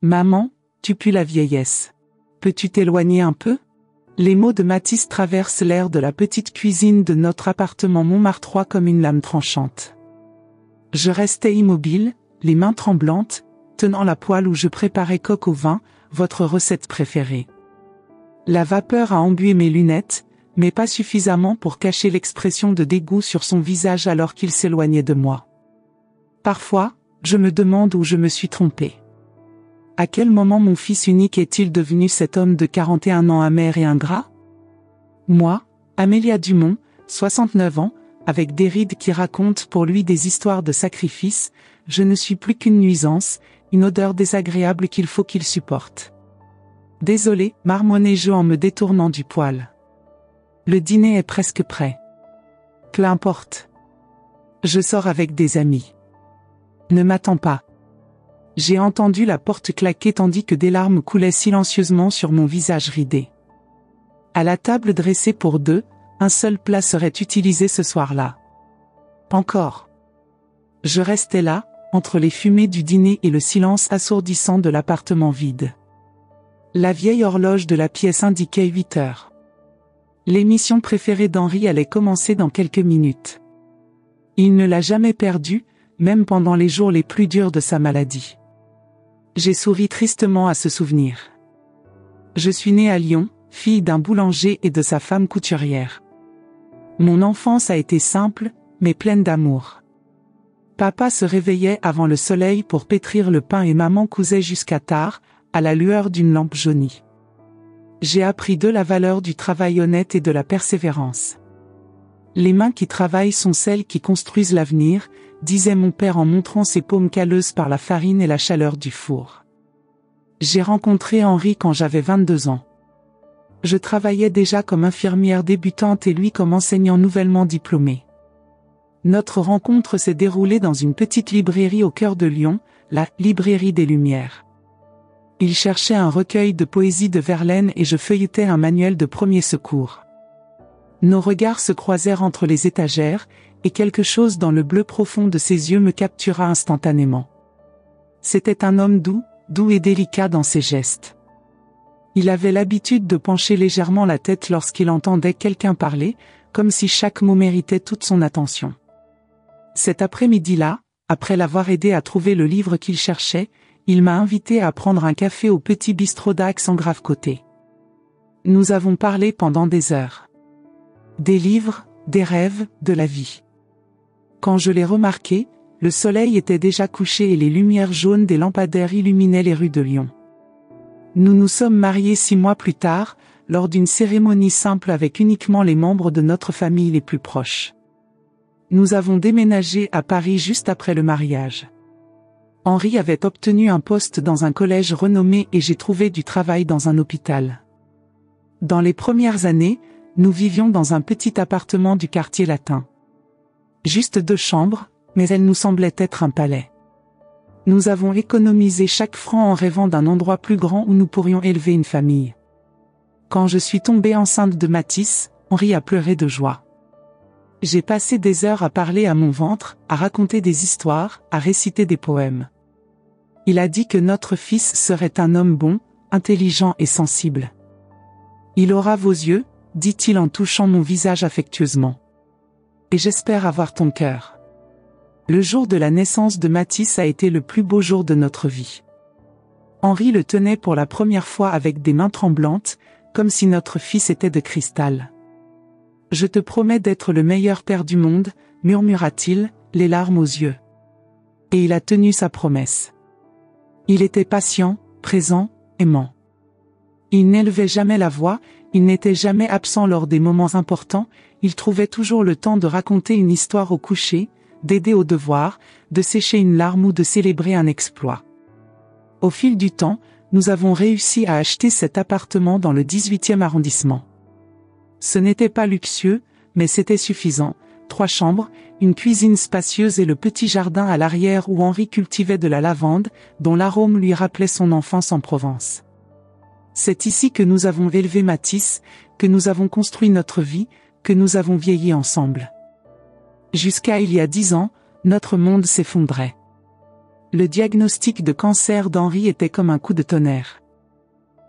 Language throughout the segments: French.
Maman, tu pues la vieillesse. Peux-tu t'éloigner un peu? Les mots de Mathis traversent l'air de la petite cuisine de notre appartement Montmartrois comme une lame tranchante. Je restais immobile, les mains tremblantes, tenant la poêle où je préparais coq au vin, votre recette préférée. La vapeur a embué mes lunettes, mais pas suffisamment pour cacher l'expression de dégoût sur son visage alors qu'il s'éloignait de moi. Parfois, je me demande où je me suis trompée. À quel moment mon fils unique est-il devenu cet homme de 41 ans amer et ingrat? Moi, Amélia Dumont, 69 ans, avec des rides qui racontent pour lui des histoires de sacrifice, je ne suis plus qu'une nuisance, une odeur désagréable qu'il faut qu'il supporte. Désolé, marmonnai-je en me détournant du poêle. Le dîner est presque prêt. Peu importe. Je sors avec des amis. Ne m'attends pas. J'ai entendu la porte claquer tandis que des larmes coulaient silencieusement sur mon visage ridé. À la table dressée pour deux, un seul plat serait utilisé ce soir-là. Encore. Je restais là, entre les fumées du dîner et le silence assourdissant de l'appartement vide. La vieille horloge de la pièce indiquait 8 heures. L'émission préférée d'Henri allait commencer dans quelques minutes. Il ne l'a jamais perdue, même pendant les jours les plus durs de sa maladie. J'ai souri tristement à ce souvenir. Je suis née à Lyon, fille d'un boulanger et de sa femme couturière. Mon enfance a été simple, mais pleine d'amour. Papa se réveillait avant le soleil pour pétrir le pain et maman cousait jusqu'à tard, à la lueur d'une lampe jaunie. J'ai appris d'eux la valeur du travail honnête et de la persévérance. Les mains qui travaillent sont celles qui construisent l'avenir, disait mon père en montrant ses paumes calleuses par la farine et la chaleur du four. J'ai rencontré Henri quand j'avais 22 ans. Je travaillais déjà comme infirmière débutante et lui comme enseignant nouvellement diplômé. Notre rencontre s'est déroulée dans une petite librairie au cœur de Lyon, la Librairie des Lumières. Il cherchait un recueil de poésie de Verlaine et je feuilletais un manuel de premiers secours. Nos regards se croisèrent entre les étagères, et quelque chose dans le bleu profond de ses yeux me captura instantanément. C'était un homme doux et délicat dans ses gestes. Il avait l'habitude de pencher légèrement la tête lorsqu'il entendait quelqu'un parler, comme si chaque mot méritait toute son attention. Cet après-midi-là, après l'avoir aidé à trouver le livre qu'il cherchait, il m'a invité à prendre un café au petit bistrot d'Aix en Grave-Côté. Nous avons parlé pendant des heures. Des livres, des rêves, de la vie. Quand je l'ai remarqué, le soleil était déjà couché et les lumières jaunes des lampadaires illuminaient les rues de Lyon. Nous nous sommes mariés 6 mois plus tard, lors d'une cérémonie simple avec uniquement les membres de notre famille les plus proches. Nous avons déménagé à Paris juste après le mariage. Henri avait obtenu un poste dans un collège renommé et j'ai trouvé du travail dans un hôpital. Dans les premières années, nous vivions dans un petit appartement du quartier latin. Juste 2 chambres, mais elles nous semblaient être un palais. Nous avons économisé chaque franc en rêvant d'un endroit plus grand où nous pourrions élever une famille. Quand je suis tombée enceinte de Mathis, Henri a pleuré de joie. J'ai passé des heures à parler à mon ventre, à raconter des histoires, à réciter des poèmes. Il a dit que notre fils serait un homme bon, intelligent et sensible. Il aura vos yeux, dit-il en touchant mon visage affectueusement. Et j'espère avoir ton cœur. Le jour de la naissance de Mathis a été le plus beau jour de notre vie. Henri le tenait pour la première fois avec des mains tremblantes, comme si notre fils était de cristal. « Je te promets d'être le meilleur père du monde », murmura-t-il, les larmes aux yeux. Et il a tenu sa promesse. Il était patient, présent, aimant. Il n'élevait jamais la voix, il n'était jamais absent lors des moments importants, il trouvait toujours le temps de raconter une histoire au coucher, d'aider au devoir, de sécher une larme ou de célébrer un exploit. Au fil du temps, nous avons réussi à acheter cet appartement dans le 18e arrondissement. Ce n'était pas luxueux, mais c'était suffisant. 3 chambres, une cuisine spacieuse et le petit jardin à l'arrière où Henri cultivait de la lavande, dont l'arôme lui rappelait son enfance en Provence. C'est ici que nous avons élevé Mathis, que nous avons construit notre vie, que nous avons vieilli ensemble. Jusqu'à il y a 10 ans, notre monde s'effondrait. Le diagnostic de cancer d'Henri était comme un coup de tonnerre.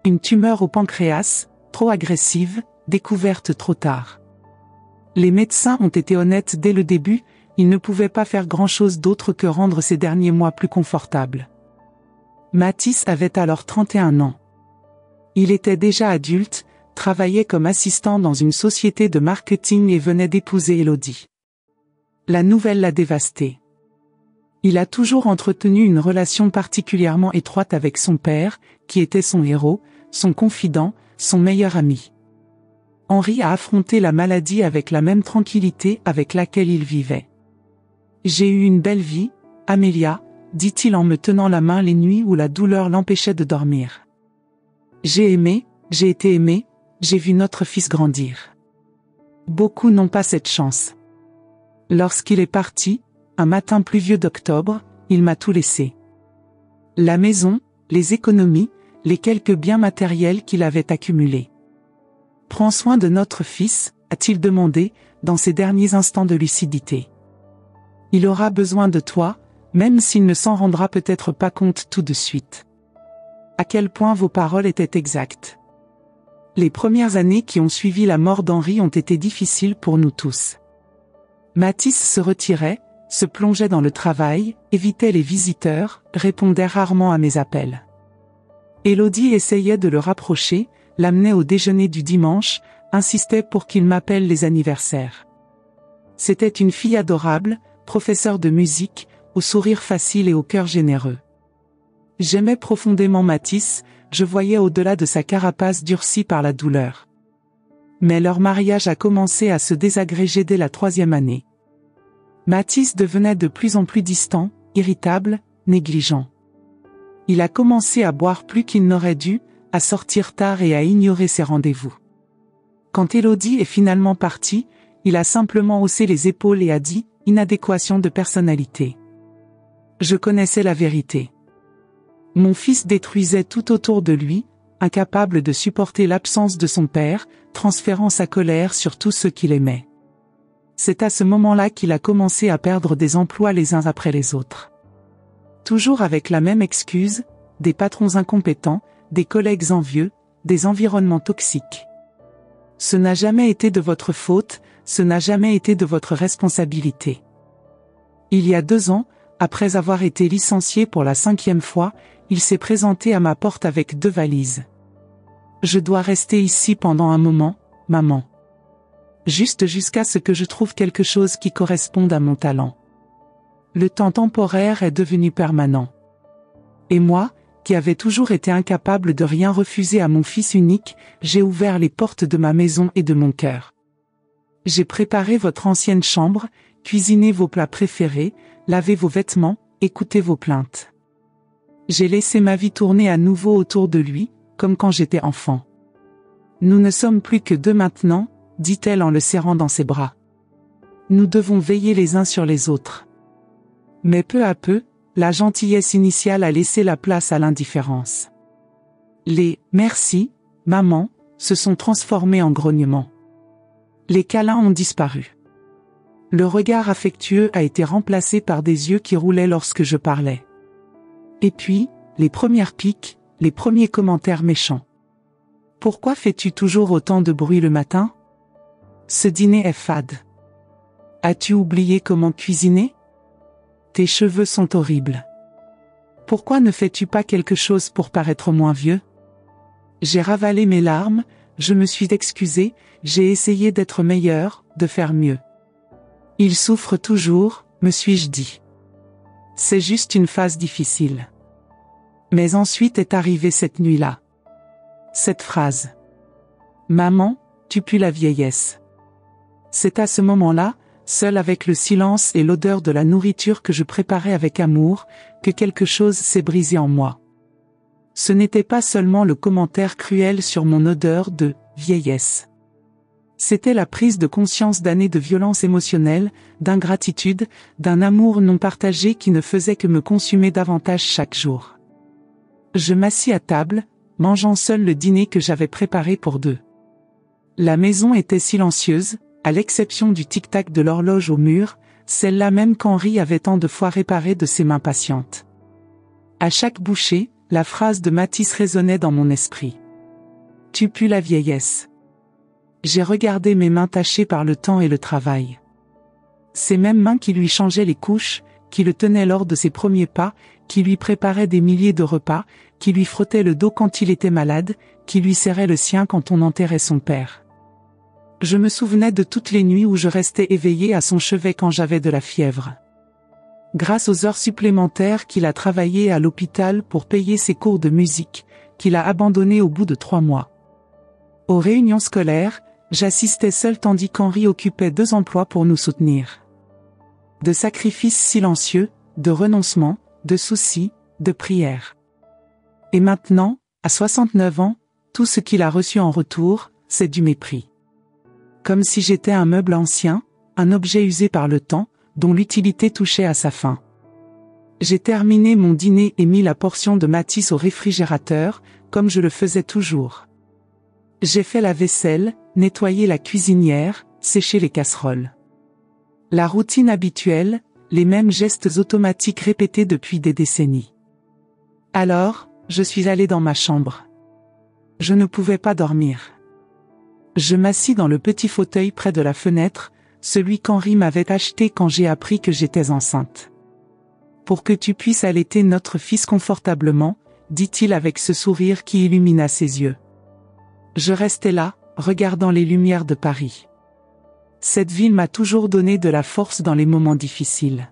Une tumeur au pancréas, trop agressive, découverte trop tard. Les médecins ont été honnêtes dès le début, ils ne pouvaient pas faire grand-chose d'autre que rendre ces derniers mois plus confortables. Mathis avait alors 31 ans. Il était déjà adulte, travaillait comme assistant dans une société de marketing et venait d'épouser Élodie. La nouvelle l'a dévasté. Il a toujours entretenu une relation particulièrement étroite avec son père, qui était son héros, son confident, son meilleur ami. Henri a affronté la maladie avec la même tranquillité avec laquelle il vivait. « J'ai eu une belle vie, Amélia », dit-il en me tenant la main les nuits où la douleur l'empêchait de dormir. « J'ai aimé, j'ai été aimé, j'ai vu notre fils grandir. Beaucoup n'ont pas cette chance. » Lorsqu'il est parti, un matin pluvieux d'octobre, il m'a tout laissé. La maison, les économies, les quelques biens matériels qu'il avait accumulés. « Prends soin de notre fils », a-t-il demandé, dans ses derniers instants de lucidité. « Il aura besoin de toi, même s'il ne s'en rendra peut-être pas compte tout de suite. » À quel point vos paroles étaient exactes. Les premières années qui ont suivi la mort d'Henri ont été difficiles pour nous tous. Mathis se retirait, se plongeait dans le travail, évitait les visiteurs, répondait rarement à mes appels. Élodie essayait de le rapprocher, l'amenait au déjeuner du dimanche, insistait pour qu'il m'appelle les anniversaires. C'était une fille adorable, professeure de musique, au sourire facile et au cœur généreux. J'aimais profondément Mathis, je voyais au-delà de sa carapace durcie par la douleur. Mais leur mariage a commencé à se désagréger dès la 3e année. Mathis devenait de plus en plus distant, irritable, négligent. Il a commencé à boire plus qu'il n'aurait dû, à sortir tard et à ignorer ses rendez-vous. Quand Élodie est finalement partie, il a simplement haussé les épaules et a dit « inadéquation de personnalité ». Je connaissais la vérité. Mon fils détruisait tout autour de lui, incapable de supporter l'absence de son père, transférant sa colère sur tous ceux qu'il aimait. C'est à ce moment-là qu'il a commencé à perdre des emplois les uns après les autres. Toujours avec la même excuse, des patrons incompétents, des collègues envieux, des environnements toxiques. Ce n'a jamais été de votre faute, ce n'a jamais été de votre responsabilité. Il y a 2 ans, après avoir été licencié pour la 5e fois, il s'est présenté à ma porte avec 2 valises. Je dois rester ici pendant un moment, maman. Juste jusqu'à ce que je trouve quelque chose qui corresponde à mon talent. Le temps temporaire est devenu permanent. Et moi, qui avais toujours été incapable de rien refuser à mon fils unique, j'ai ouvert les portes de ma maison et de mon cœur. J'ai préparé votre ancienne chambre, cuisiné vos plats préférés, lavé vos vêtements, écouté vos plaintes. J'ai laissé ma vie tourner à nouveau autour de lui, comme quand j'étais enfant. Nous ne sommes plus que 2 maintenant, dit-elle en le serrant dans ses bras. Nous devons veiller les uns sur les autres. Mais peu à peu, la gentillesse initiale a laissé la place à l'indifférence. Les « merci, maman » se sont transformés en grognements. Les câlins ont disparu. Le regard affectueux a été remplacé par des yeux qui roulaient lorsque je parlais. Et puis, les premières piques, les premiers commentaires méchants. « Pourquoi fais-tu toujours autant de bruit le matin ? Ce dîner est fade. As-tu oublié comment cuisiner ? Tes cheveux sont horribles. Pourquoi ne fais-tu pas quelque chose pour paraître moins vieux ? » J'ai ravalé mes larmes, je me suis excusé, j'ai essayé d'être meilleur, de faire mieux. Il souffre toujours, me suis-je dit. C'est juste une phase difficile. Mais ensuite est arrivée cette nuit-là. Cette phrase. Maman, tu pues la vieillesse. C'est à ce moment-là, seul avec le silence et l'odeur de la nourriture que je préparais avec amour, que quelque chose s'est brisé en moi. Ce n'était pas seulement le commentaire cruel sur mon odeur de vieillesse. C'était la prise de conscience d'années de violence émotionnelle, d'ingratitude, d'un amour non partagé qui ne faisait que me consumer davantage chaque jour. Je m'assis à table, mangeant seul le dîner que j'avais préparé pour 2. La maison était silencieuse, à l'exception du tic-tac de l'horloge au mur, celle-là même qu'Henri avait tant de fois réparée de ses mains patientes. À chaque bouchée, la phrase de Matisse résonnait dans mon esprit. Tu pues la vieillesse. J'ai regardé mes mains tachées par le temps et le travail. Ces mêmes mains qui lui changeaient les couches, qui le tenaient lors de ses premiers pas, qui lui préparaient des milliers de repas, qui lui frottaient le dos quand il était malade, qui lui serraient le sien quand on enterrait son père. Je me souvenais de toutes les nuits où je restais éveillée à son chevet quand j'avais de la fièvre. Grâce aux heures supplémentaires qu'il a travaillées à l'hôpital pour payer ses cours de musique, qu'il a abandonnés au bout de 3 mois. Aux réunions scolaires, j'assistais seule tandis qu'Henri occupait 2 emplois pour nous soutenir. De sacrifices silencieux, de renoncements, de soucis, de prières. Et maintenant, à 69 ans, tout ce qu'il a reçu en retour, c'est du mépris. Comme si j'étais un meuble ancien, un objet usé par le temps, dont l'utilité touchait à sa fin. J'ai terminé mon dîner et mis la portion de Matisse au réfrigérateur, comme je le faisais toujours. J'ai fait la vaisselle, nettoyé la cuisinière, séché les casseroles. La routine habituelle, les mêmes gestes automatiques répétés depuis des décennies. Alors, je suis allée dans ma chambre. Je ne pouvais pas dormir. Je m'assis dans le petit fauteuil près de la fenêtre, celui qu'Henri m'avait acheté quand j'ai appris que j'étais enceinte. Pour que tu puisses allaiter notre fils confortablement, dit-il avec ce sourire qui illumina ses yeux. Je restais là, regardant les lumières de Paris. Cette ville m'a toujours donné de la force dans les moments difficiles.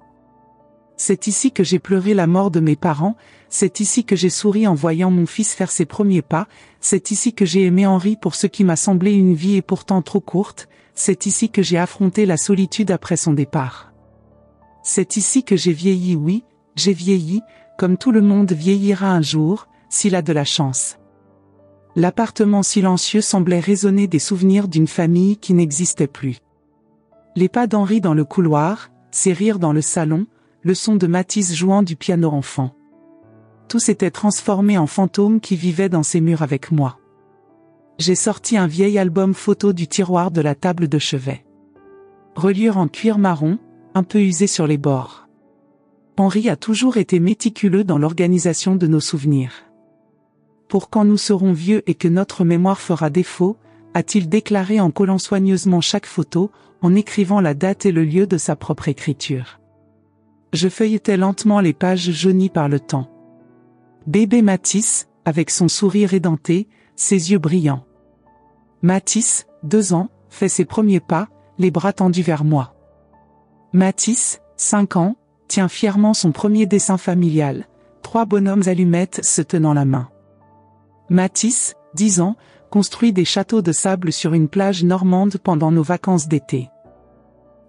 C'est ici que j'ai pleuré la mort de mes parents, c'est ici que j'ai souri en voyant mon fils faire ses premiers pas, c'est ici que j'ai aimé Henri pour ce qui m'a semblé une vie et pourtant trop courte, c'est ici que j'ai affronté la solitude après son départ. C'est ici que j'ai vieilli, oui, j'ai vieilli, comme tout le monde vieillira un jour, s'il a de la chance. L'appartement silencieux semblait résonner des souvenirs d'une famille qui n'existait plus. Les pas d'Henri dans le couloir, ses rires dans le salon, le son de Matisse jouant du piano enfant. Tout s'était transformé en fantôme qui vivait dans ces murs avec moi. J'ai sorti un vieil album photo du tiroir de la table de chevet. Reliure en cuir marron, un peu usé sur les bords. Henri a toujours été méticuleux dans l'organisation de nos souvenirs. Pour quand nous serons vieux et que notre mémoire fera défaut, a-t-il déclaré en collant soigneusement chaque photo, en écrivant la date et le lieu de sa propre écriture. Je feuilletais lentement les pages jaunies par le temps. Bébé Matisse, avec son sourire édenté, ses yeux brillants. Matisse, 2 ans, fait ses premiers pas, les bras tendus vers moi. Matisse, 5 ans, tient fièrement son premier dessin familial, 3 bonhommes allumettes se tenant la main. Matisse, 10 ans, construit des châteaux de sable sur une plage normande pendant nos vacances d'été.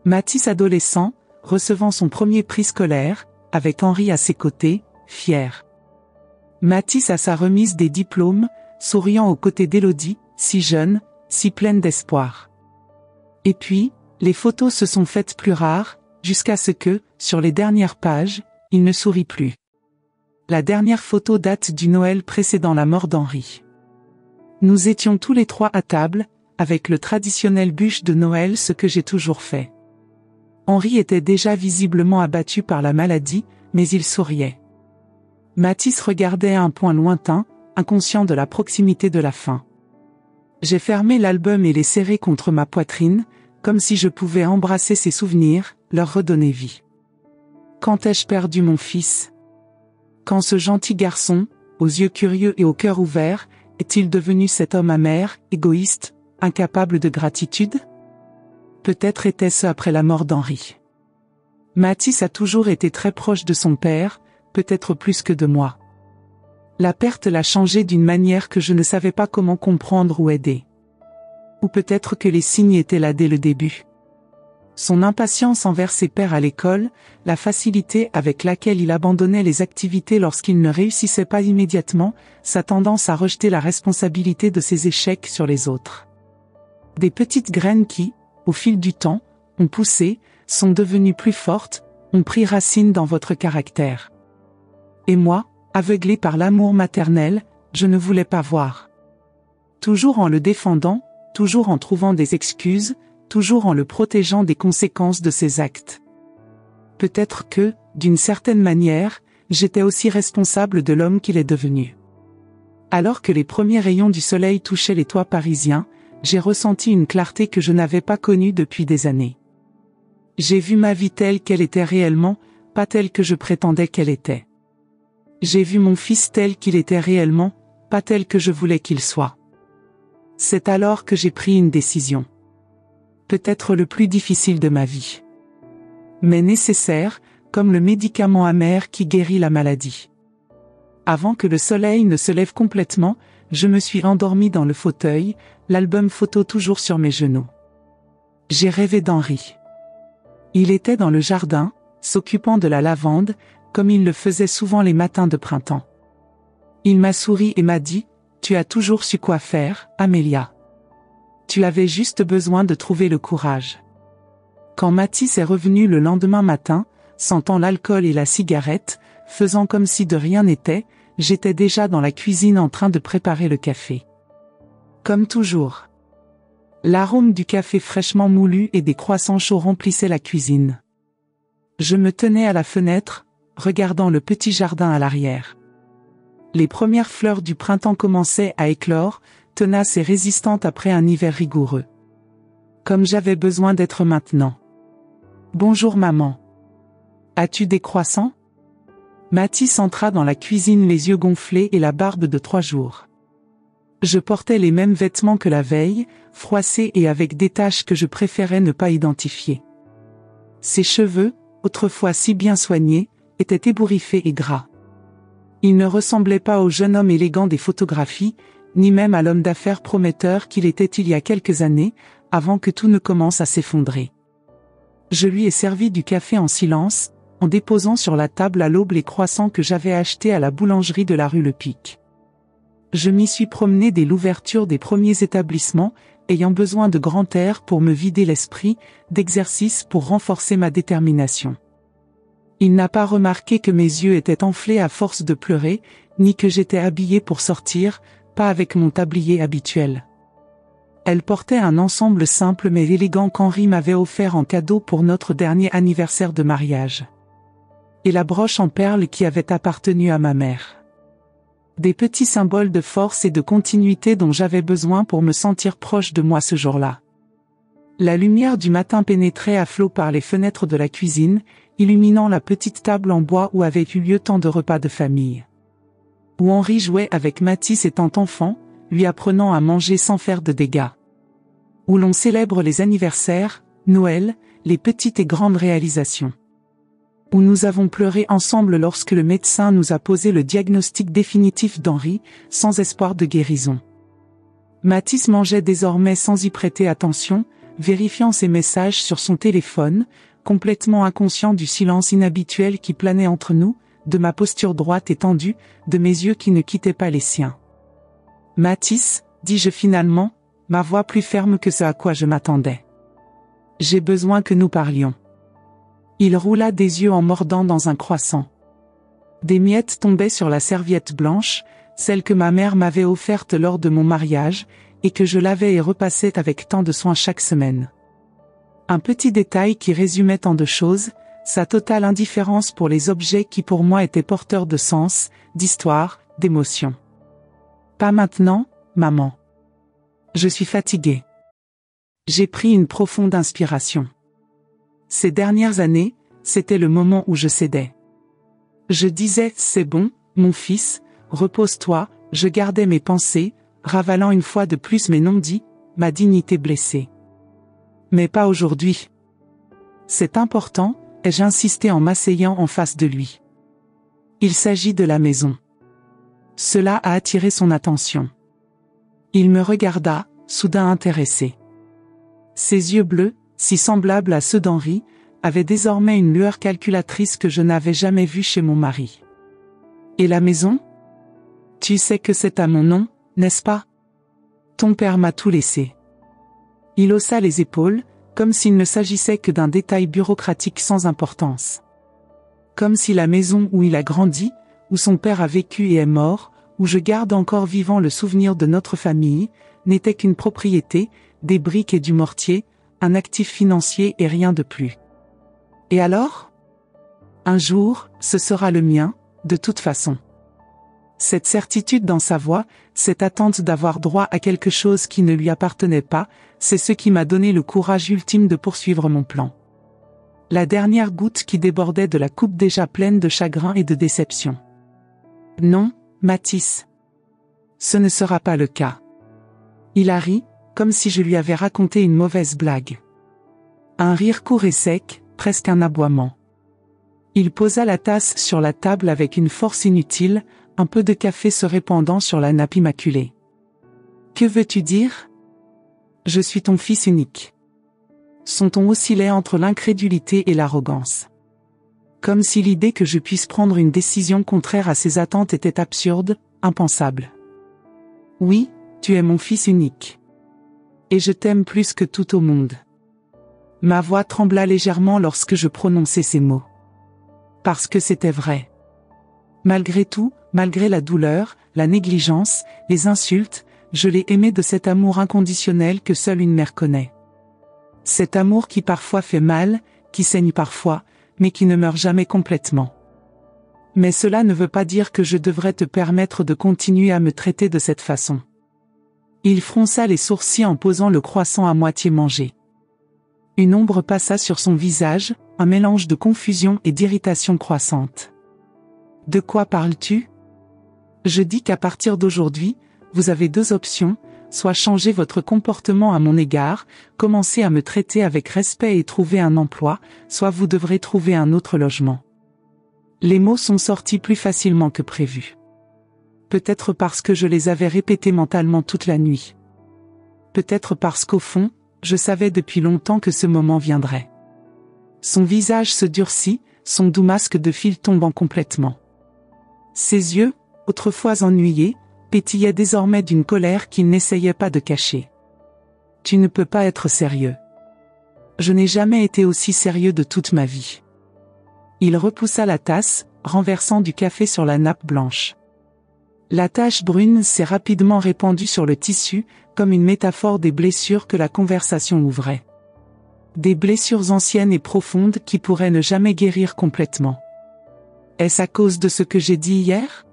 Matisse adolescent, recevant son premier prix scolaire, avec Henri à ses côtés, fier. Matisse à sa remise des diplômes, souriant aux côtés d'Élodie, si jeune, si pleine d'espoir. Et puis, les photos se sont faites plus rares, jusqu'à ce que, sur les dernières pages, il ne sourit plus. La dernière photo date du Noël précédant la mort d'Henri. Nous étions tous les 3 à table, avec le traditionnel bûche de Noël, ce que j'ai toujours fait. Henri était déjà visiblement abattu par la maladie, mais il souriait. Matisse regardait à un point lointain, inconscient de la proximité de la fin. J'ai fermé l'album et les serré contre ma poitrine, comme si je pouvais embrasser ces souvenirs, leur redonner vie. Quand ai-je perdu mon fils? Quand ce gentil garçon, aux yeux curieux et au cœur ouvert, est-il devenu cet homme amer, égoïste, incapable de gratitude? Peut-être était-ce après la mort d'Henri. Matisse a toujours été très proche de son père, peut-être plus que de moi. La perte l'a changé d'une manière que je ne savais pas comment comprendre ou aider. Ou peut-être que les signes étaient là dès le début. Son impatience envers ses pairs à l'école, la facilité avec laquelle il abandonnait les activités lorsqu'il ne réussissait pas immédiatement, sa tendance à rejeter la responsabilité de ses échecs sur les autres. Des petites graines qui, au fil du temps, ont poussé, sont devenues plus fortes, ont pris racine dans votre caractère. Et moi, aveuglé par l'amour maternel, je ne voulais pas voir. Toujours en le défendant, toujours en trouvant des excuses, toujours en le protégeant des conséquences de ses actes. Peut-être que, d'une certaine manière, j'étais aussi responsable de l'homme qu'il est devenu. Alors que les premiers rayons du soleil touchaient les toits parisiens, j'ai ressenti une clarté que je n'avais pas connue depuis des années. J'ai vu ma vie telle qu'elle était réellement, pas telle que je prétendais qu'elle était. J'ai vu mon fils tel qu'il était réellement, pas tel que je voulais qu'il soit. C'est alors que j'ai pris une décision. Peut-être le plus difficile de ma vie. Mais nécessaire, comme le médicament amer qui guérit la maladie. Avant que le soleil ne se lève complètement, je me suis endormi dans le fauteuil, l'album photo toujours sur mes genoux. J'ai rêvé d'Henri. Il était dans le jardin, s'occupant de la lavande, comme il le faisait souvent les matins de printemps. Il m'a souri et m'a dit « Tu as toujours su quoi faire, Amélia. Tu avais juste besoin de trouver le courage. » Quand Mathis est revenu le lendemain matin, sentant l'alcool et la cigarette, faisant comme si de rien n'était, j'étais déjà dans la cuisine en train de préparer le café. Comme toujours. L'arôme du café fraîchement moulu et des croissants chauds remplissait la cuisine. Je me tenais à la fenêtre, regardant le petit jardin à l'arrière. Les premières fleurs du printemps commençaient à éclore, tenaces et résistantes après un hiver rigoureux. Comme j'avais besoin d'être maintenant. Bonjour maman. As-tu des croissants? Mathis entra dans la cuisine les yeux gonflés et la barbe de 3 jours. Je portais les mêmes vêtements que la veille, froissés et avec des taches que je préférais ne pas identifier. Ses cheveux, autrefois si bien soignés, étaient ébouriffés et gras. Il ne ressemblait pas au jeune homme élégant des photographies, ni même à l'homme d'affaires prometteur qu'il était il y a quelques années, avant que tout ne commence à s'effondrer. Je lui ai servi du café en silence, en déposant sur la table à l'aube les croissants que j'avais achetés à la boulangerie de la rue Le Pic. Je m'y suis promené dès l'ouverture des premiers établissements, ayant besoin de grand air pour me vider l'esprit, d'exercice pour renforcer ma détermination. Il n'a pas remarqué que mes yeux étaient enflés à force de pleurer, ni que j'étais habillée pour sortir, pas avec mon tablier habituel. Elle portait un ensemble simple mais élégant qu'Henri m'avait offert en cadeau pour notre dernier anniversaire de mariage. Et la broche en perles qui avait appartenu à ma mère. Des petits symboles de force et de continuité dont j'avais besoin pour me sentir proche de moi ce jour-là. La lumière du matin pénétrait à flot par les fenêtres de la cuisine, illuminant la petite table en bois où avaient eu lieu tant de repas de famille. Où Henri jouait avec Mathis étant enfant, lui apprenant à manger sans faire de dégâts. Où l'on célèbre les anniversaires, Noël, les petites et grandes réalisations. Où nous avons pleuré ensemble lorsque le médecin nous a posé le diagnostic définitif d'Henri, sans espoir de guérison. Mathis mangeait désormais sans y prêter attention, vérifiant ses messages sur son téléphone, complètement inconscient du silence inhabituel qui planait entre nous, de ma posture droite et tendue, de mes yeux qui ne quittaient pas les siens. « Mathis, dis-je finalement, ma voix plus ferme que ce à quoi je m'attendais. J'ai besoin que nous parlions. » Il roula des yeux en mordant dans un croissant. Des miettes tombaient sur la serviette blanche, celle que ma mère m'avait offerte lors de mon mariage, et que je lavais et repassais avec tant de soin chaque semaine. Un petit détail qui résumait tant de choses, sa totale indifférence pour les objets qui pour moi étaient porteurs de sens, d'histoire, d'émotion. Pas maintenant, maman. Je suis fatiguée. J'ai pris une profonde inspiration. Ces dernières années, c'était le moment où je cédais. Je disais, c'est bon, mon fils, repose-toi, je gardais mes pensées, ravalant une fois de plus mes non-dits, ma dignité blessée. Mais pas aujourd'hui. C'est important, ai-je insisté en m'asseyant en face de lui. Il s'agit de la maison. Cela a attiré son attention. Il me regarda, soudain intéressé. Ses yeux bleus, si semblables à ceux d'Henri, avaient désormais une lueur calculatrice que je n'avais jamais vue chez mon mari. Et la maison? Tu sais que c'est à mon nom, n'est-ce pas? Ton père m'a tout laissé. Il haussa les épaules, comme s'il ne s'agissait que d'un détail bureaucratique sans importance. Comme si la maison où il a grandi, où son père a vécu et est mort, où je garde encore vivant le souvenir de notre famille, n'était qu'une propriété, des briques et du mortier, un actif financier et rien de plus. Et alors? Un jour, ce sera le mien, de toute façon. Cette certitude dans sa voix, cette attente d'avoir droit à quelque chose qui ne lui appartenait pas, c'est ce qui m'a donné le courage ultime de poursuivre mon plan. La dernière goutte qui débordait de la coupe déjà pleine de chagrin et de déception. Non, Mathis. Ce ne sera pas le cas. Il a ri, comme si je lui avais raconté une mauvaise blague. Un rire court et sec, presque un aboiement. Il posa la tasse sur la table avec une force inutile, un peu de café se répandant sur la nappe immaculée. Que veux-tu dire? Je suis ton fils unique. Son ton oscillait entre l'incrédulité et l'arrogance. Comme si l'idée que je puisse prendre une décision contraire à ses attentes était absurde, impensable. Oui, tu es mon fils unique. Et je t'aime plus que tout au monde. Ma voix trembla légèrement lorsque je prononçai ces mots. Parce que c'était vrai. Malgré tout, malgré la douleur, la négligence, les insultes, je l'ai aimé de cet amour inconditionnel que seule une mère connaît. Cet amour qui parfois fait mal, qui saigne parfois, mais qui ne meurt jamais complètement. Mais cela ne veut pas dire que je devrais te permettre de continuer à me traiter de cette façon. Il fronça les sourcils en posant le croissant à moitié mangé. Une ombre passa sur son visage, un mélange de confusion et d'irritation croissante. De quoi parles-tu? Je dis qu'à partir d'aujourd'hui, vous avez deux options, soit changer votre comportement à mon égard, commencer à me traiter avec respect et trouver un emploi, soit vous devrez trouver un autre logement. Les mots sont sortis plus facilement que prévu. Peut-être parce que je les avais répétés mentalement toute la nuit. Peut-être parce qu'au fond, je savais depuis longtemps que ce moment viendrait. Son visage se durcit, son doux masque de fil tombant complètement. Ses yeux, autrefois ennuyés, pétillaient désormais d'une colère qu'il n'essayait pas de cacher. Tu ne peux pas être sérieux. Je n'ai jamais été aussi sérieux de toute ma vie. Il repoussa la tasse, renversant du café sur la nappe blanche. La tache brune s'est rapidement répandue sur le tissu, comme une métaphore des blessures que la conversation ouvrait. Des blessures anciennes et profondes qui pourraient ne jamais guérir complètement. Est-ce à cause de ce que j'ai dit hier?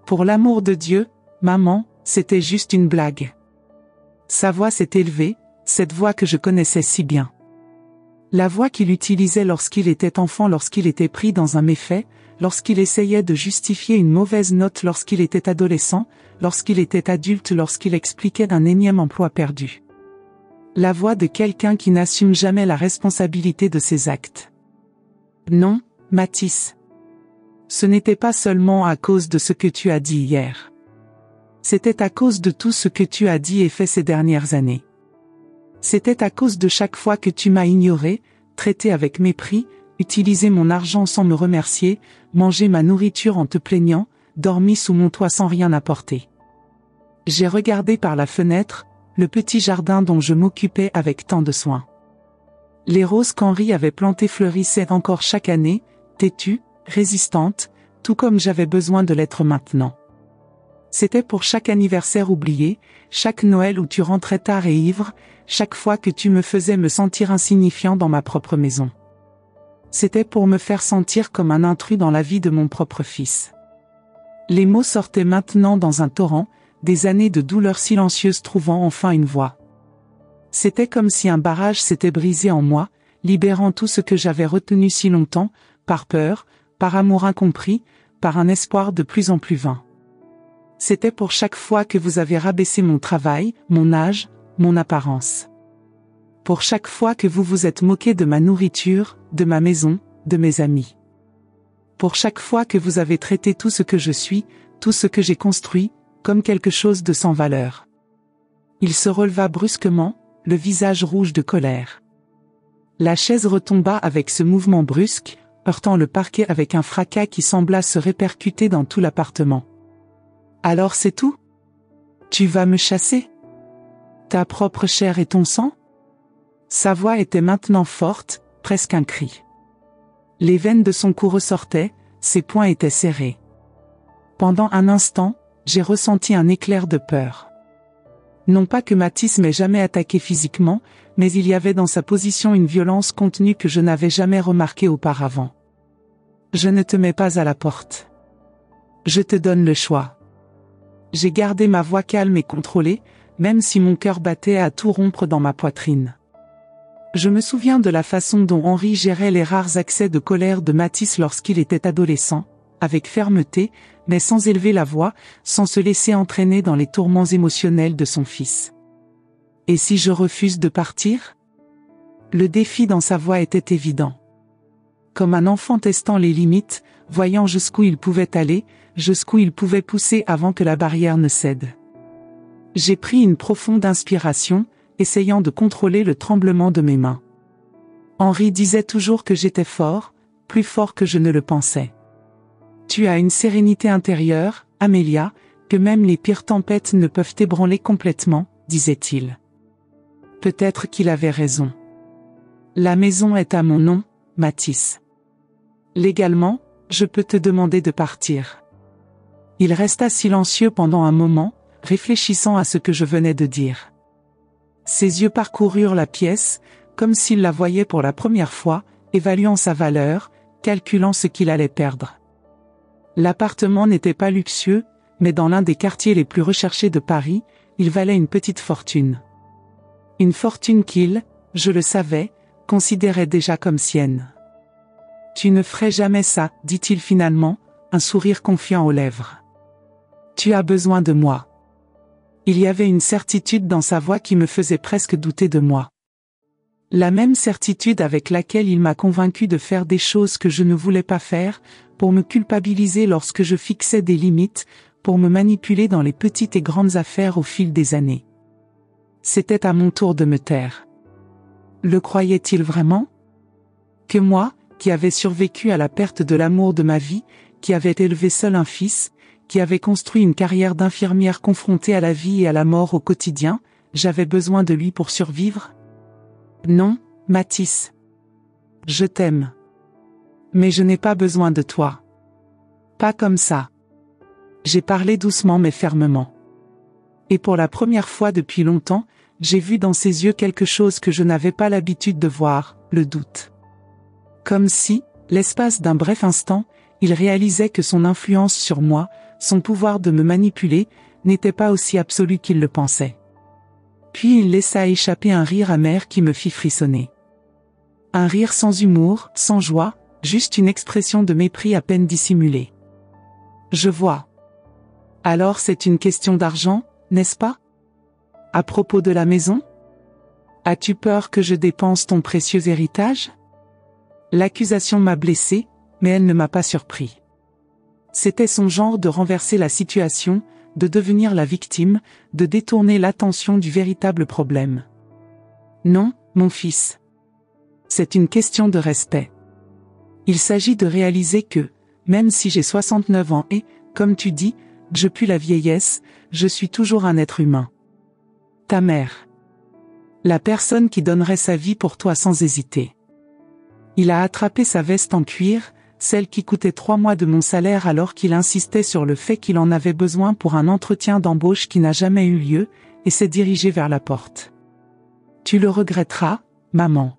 Pour l'amour de Dieu, maman, c'était juste une blague. Sa voix s'est élevée, cette voix que je connaissais si bien. La voix qu'il utilisait lorsqu'il était enfant, lorsqu'il était pris dans un méfait, lorsqu'il essayait de justifier une mauvaise note lorsqu'il était adolescent, lorsqu'il était adulte, lorsqu'il expliquait d'un énième emploi perdu. La voix de quelqu'un qui n'assume jamais la responsabilité de ses actes. Non, Mathis. Ce n'était pas seulement à cause de ce que tu as dit hier. C'était à cause de tout ce que tu as dit et fait ces dernières années. C'était à cause de chaque fois que tu m'as ignoré, traité avec mépris, utilisé mon argent sans me remercier, mangé ma nourriture en te plaignant, dormi sous mon toit sans rien apporter. J'ai regardé par la fenêtre, le petit jardin dont je m'occupais avec tant de soin. Les roses qu'Henri avait plantées fleurissaient encore chaque année, têtues, résistante, tout comme j'avais besoin de l'être maintenant. C'était pour chaque anniversaire oublié, chaque Noël où tu rentrais tard et ivre, chaque fois que tu me faisais me sentir insignifiant dans ma propre maison. C'était pour me faire sentir comme un intrus dans la vie de mon propre fils. Les mots sortaient maintenant dans un torrent, des années de douleur silencieuse trouvant enfin une voie. C'était comme si un barrage s'était brisé en moi, libérant tout ce que j'avais retenu si longtemps, par peur, par amour incompris, par un espoir de plus en plus vain. C'était pour chaque fois que vous avez rabaissé mon travail, mon âge, mon apparence. Pour chaque fois que vous vous êtes moqué de ma nourriture, de ma maison, de mes amis. Pour chaque fois que vous avez traité tout ce que je suis, tout ce que j'ai construit, comme quelque chose de sans valeur. Il se releva brusquement, le visage rouge de colère. La chaise retomba avec ce mouvement brusque, heurtant le parquet avec un fracas qui sembla se répercuter dans tout l'appartement. Alors c'est tout? Tu vas me chasser? Ta propre chair et ton sang? Sa voix était maintenant forte, presque un cri. Les veines de son cou ressortaient, ses poings étaient serrés. Pendant un instant, j'ai ressenti un éclair de peur. Non pas que Mathis m'ait jamais attaqué physiquement, mais il y avait dans sa position une violence contenue que je n'avais jamais remarquée auparavant. Je ne te mets pas à la porte. Je te donne le choix. J'ai gardé ma voix calme et contrôlée, même si mon cœur battait à tout rompre dans ma poitrine. Je me souviens de la façon dont Henri gérait les rares accès de colère de Mathis lorsqu'il était adolescent, avec fermeté, mais sans élever la voix, sans se laisser entraîner dans les tourments émotionnels de son fils. Et si je refuse de partir? Le défi dans sa voix était évident. Comme un enfant testant les limites, voyant jusqu'où il pouvait aller, jusqu'où il pouvait pousser avant que la barrière ne cède. J'ai pris une profonde inspiration, essayant de contrôler le tremblement de mes mains. Henri disait toujours que j'étais fort, plus fort que je ne le pensais. Tu as une sérénité intérieure, Amélia, que même les pires tempêtes ne peuvent ébranler complètement, disait-il. Peut-être qu'il avait raison. La maison est à mon nom, Mathis. Légalement, je peux te demander de partir. Il resta silencieux pendant un moment, réfléchissant à ce que je venais de dire. Ses yeux parcoururent la pièce, comme s'il la voyait pour la première fois, évaluant sa valeur, calculant ce qu'il allait perdre. L'appartement n'était pas luxueux, mais dans l'un des quartiers les plus recherchés de Paris, il valait une petite fortune. Une fortune qu'il, je le savais, considérait déjà comme sienne. « Tu ne ferais jamais ça, dit-il finalement, un sourire confiant aux lèvres. Tu as besoin de moi. » Il y avait une certitude dans sa voix qui me faisait presque douter de moi. La même certitude avec laquelle il m'a convaincu de faire des choses que je ne voulais pas faire, pour me culpabiliser lorsque je fixais des limites, pour me manipuler dans les petites et grandes affaires au fil des années. C'était à mon tour de me taire. Le croyait-il vraiment? Que moi, qui avais survécu à la perte de l'amour de ma vie, qui avait élevé seul un fils, qui avait construit une carrière d'infirmière confrontée à la vie et à la mort au quotidien, j'avais besoin de lui pour survivre? Non, Mathis. Je t'aime. Mais je n'ai pas besoin de toi. Pas comme ça. J'ai parlé doucement mais fermement. Et pour la première fois depuis longtemps, j'ai vu dans ses yeux quelque chose que je n'avais pas l'habitude de voir, le doute. Comme si, l'espace d'un bref instant, il réalisait que son influence sur moi, son pouvoir de me manipuler, n'était pas aussi absolu qu'il le pensait. Puis il laissa échapper un rire amer qui me fit frissonner. Un rire sans humour, sans joie, juste une expression de mépris à peine dissimulée. Je vois. Alors c'est une question d'argent, n'est-ce pas? À propos de la maison? As-tu peur que je dépense ton précieux héritage? L'accusation m'a blessé, mais elle ne m'a pas surpris. C'était son genre de renverser la situation, de devenir la victime, de détourner l'attention du véritable problème. Non, mon fils. C'est une question de respect. Il s'agit de réaliser que, même si j'ai 69 ans et, comme tu dis, je pue la vieillesse, je suis toujours un être humain. Ta mère. La personne qui donnerait sa vie pour toi sans hésiter. Il a attrapé sa veste en cuir, celle qui coûtait 3 mois de mon salaire alors qu'il insistait sur le fait qu'il en avait besoin pour un entretien d'embauche qui n'a jamais eu lieu, et s'est dirigé vers la porte. Tu le regretteras, maman.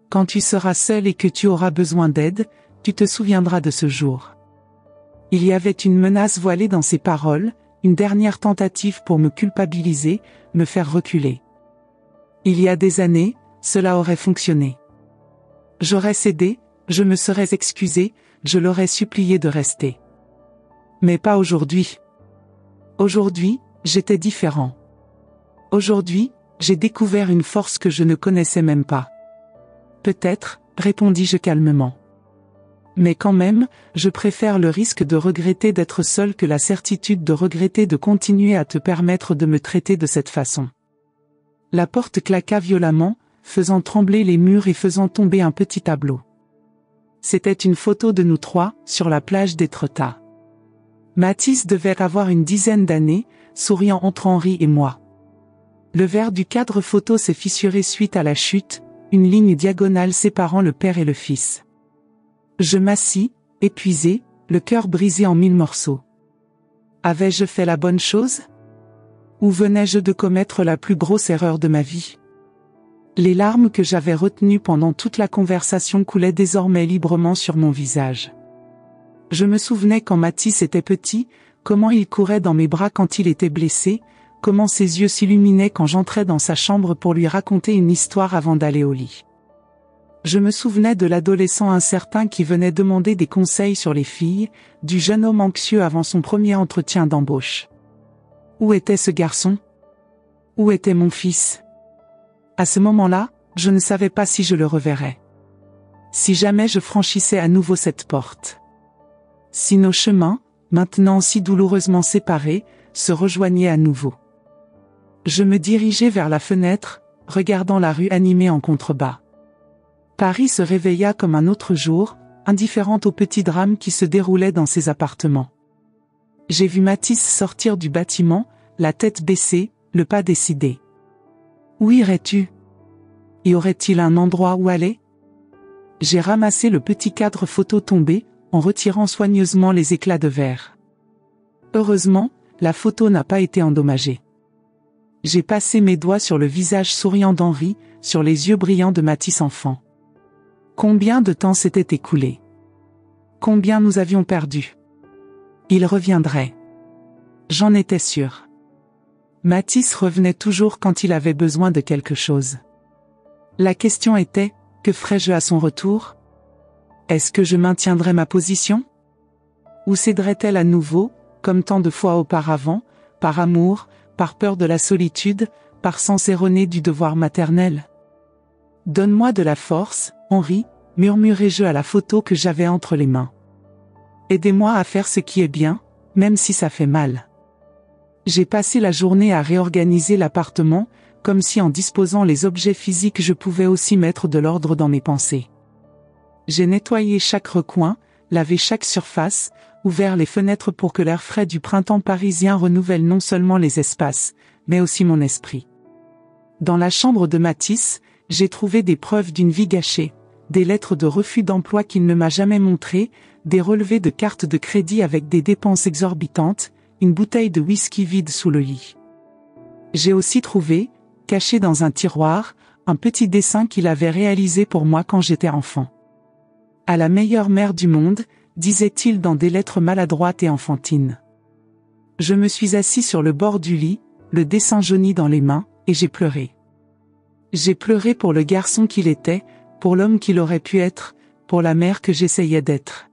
Quand tu seras seule et que tu auras besoin d'aide, tu te souviendras de ce jour. Il y avait une menace voilée dans ses paroles, une dernière tentative pour me culpabiliser, me faire reculer. Il y a des années, cela aurait fonctionné. J'aurais cédé, je me serais excusé, je l'aurais supplié de rester. Mais pas aujourd'hui. Aujourd'hui, j'étais différent. Aujourd'hui, j'ai découvert une force que je ne connaissais même pas. Peut-être, répondis-je calmement. Mais quand même, je préfère le risque de regretter d'être seul que la certitude de regretter de continuer à te permettre de me traiter de cette façon. La porte claqua violemment, faisant trembler les murs et faisant tomber un petit tableau. C'était une photo de nous trois, sur la plage d'Étretat. Mathis devait avoir une dizaine d'années, souriant entre Henri et moi. Le verre du cadre photo s'est fissuré suite à la chute, une ligne diagonale séparant le père et le fils. Je m'assis, épuisé, le cœur brisé en 1000 morceaux. Avais-je fait la bonne chose? Ou venais-je de commettre la plus grosse erreur de ma vie? Les larmes que j'avais retenues pendant toute la conversation coulaient désormais librement sur mon visage. Je me souvenais quand Mathis était petit, comment il courait dans mes bras quand il était blessé, comment ses yeux s'illuminaient quand j'entrais dans sa chambre pour lui raconter une histoire avant d'aller au lit. Je me souvenais de l'adolescent incertain qui venait demander des conseils sur les filles, du jeune homme anxieux avant son premier entretien d'embauche. Où était ce garçon? Où était mon fils? À ce moment-là, je ne savais pas si je le reverrais. Si jamais je franchissais à nouveau cette porte. Si nos chemins, maintenant si douloureusement séparés, se rejoignaient à nouveau. Je me dirigeais vers la fenêtre, regardant la rue animée en contrebas. Paris se réveilla comme un autre jour, indifférente aux petits drames qui se déroulaient dans ses appartements. J'ai vu Mathis sortir du bâtiment, la tête baissée, le pas décidé. Où irais-tu? Y aurait-il un endroit où aller? J'ai ramassé le petit cadre photo tombé, en retirant soigneusement les éclats de verre. Heureusement, la photo n'a pas été endommagée. J'ai passé mes doigts sur le visage souriant d'Henri, sur les yeux brillants de Mathis enfant. Combien de temps s'était écoulé? Combien nous avions perdu? Il reviendrait. J'en étais sûre. Mathis revenait toujours quand il avait besoin de quelque chose. La question était, que ferais-je à son retour? Est-ce que je maintiendrais ma position? Ou céderait-elle à nouveau, comme tant de fois auparavant, par amour, par peur de la solitude, par sens erroné du devoir maternel? Donne-moi de la force, Henri, murmurai-je à la photo que j'avais entre les mains. Aidez-moi à faire ce qui est bien, même si ça fait mal. J'ai passé la journée à réorganiser l'appartement, comme si en disposant les objets physiques je pouvais aussi mettre de l'ordre dans mes pensées. J'ai nettoyé chaque recoin, lavé chaque surface, ouvert les fenêtres pour que l'air frais du printemps parisien renouvelle non seulement les espaces, mais aussi mon esprit. Dans la chambre de Mathis, j'ai trouvé des preuves d'une vie gâchée, des lettres de refus d'emploi qu'il ne m'a jamais montrées, des relevés de cartes de crédit avec des dépenses exorbitantes, une bouteille de whisky vide sous le lit. J'ai aussi trouvé, caché dans un tiroir, un petit dessin qu'il avait réalisé pour moi quand j'étais enfant. À la meilleure mère du monde, disait-il dans des lettres maladroites et enfantines. Je me suis assis sur le bord du lit, le dessin jauni dans les mains, et j'ai pleuré. J'ai pleuré pour le garçon qu'il était, pour l'homme qu'il aurait pu être, pour la mère que j'essayais d'être.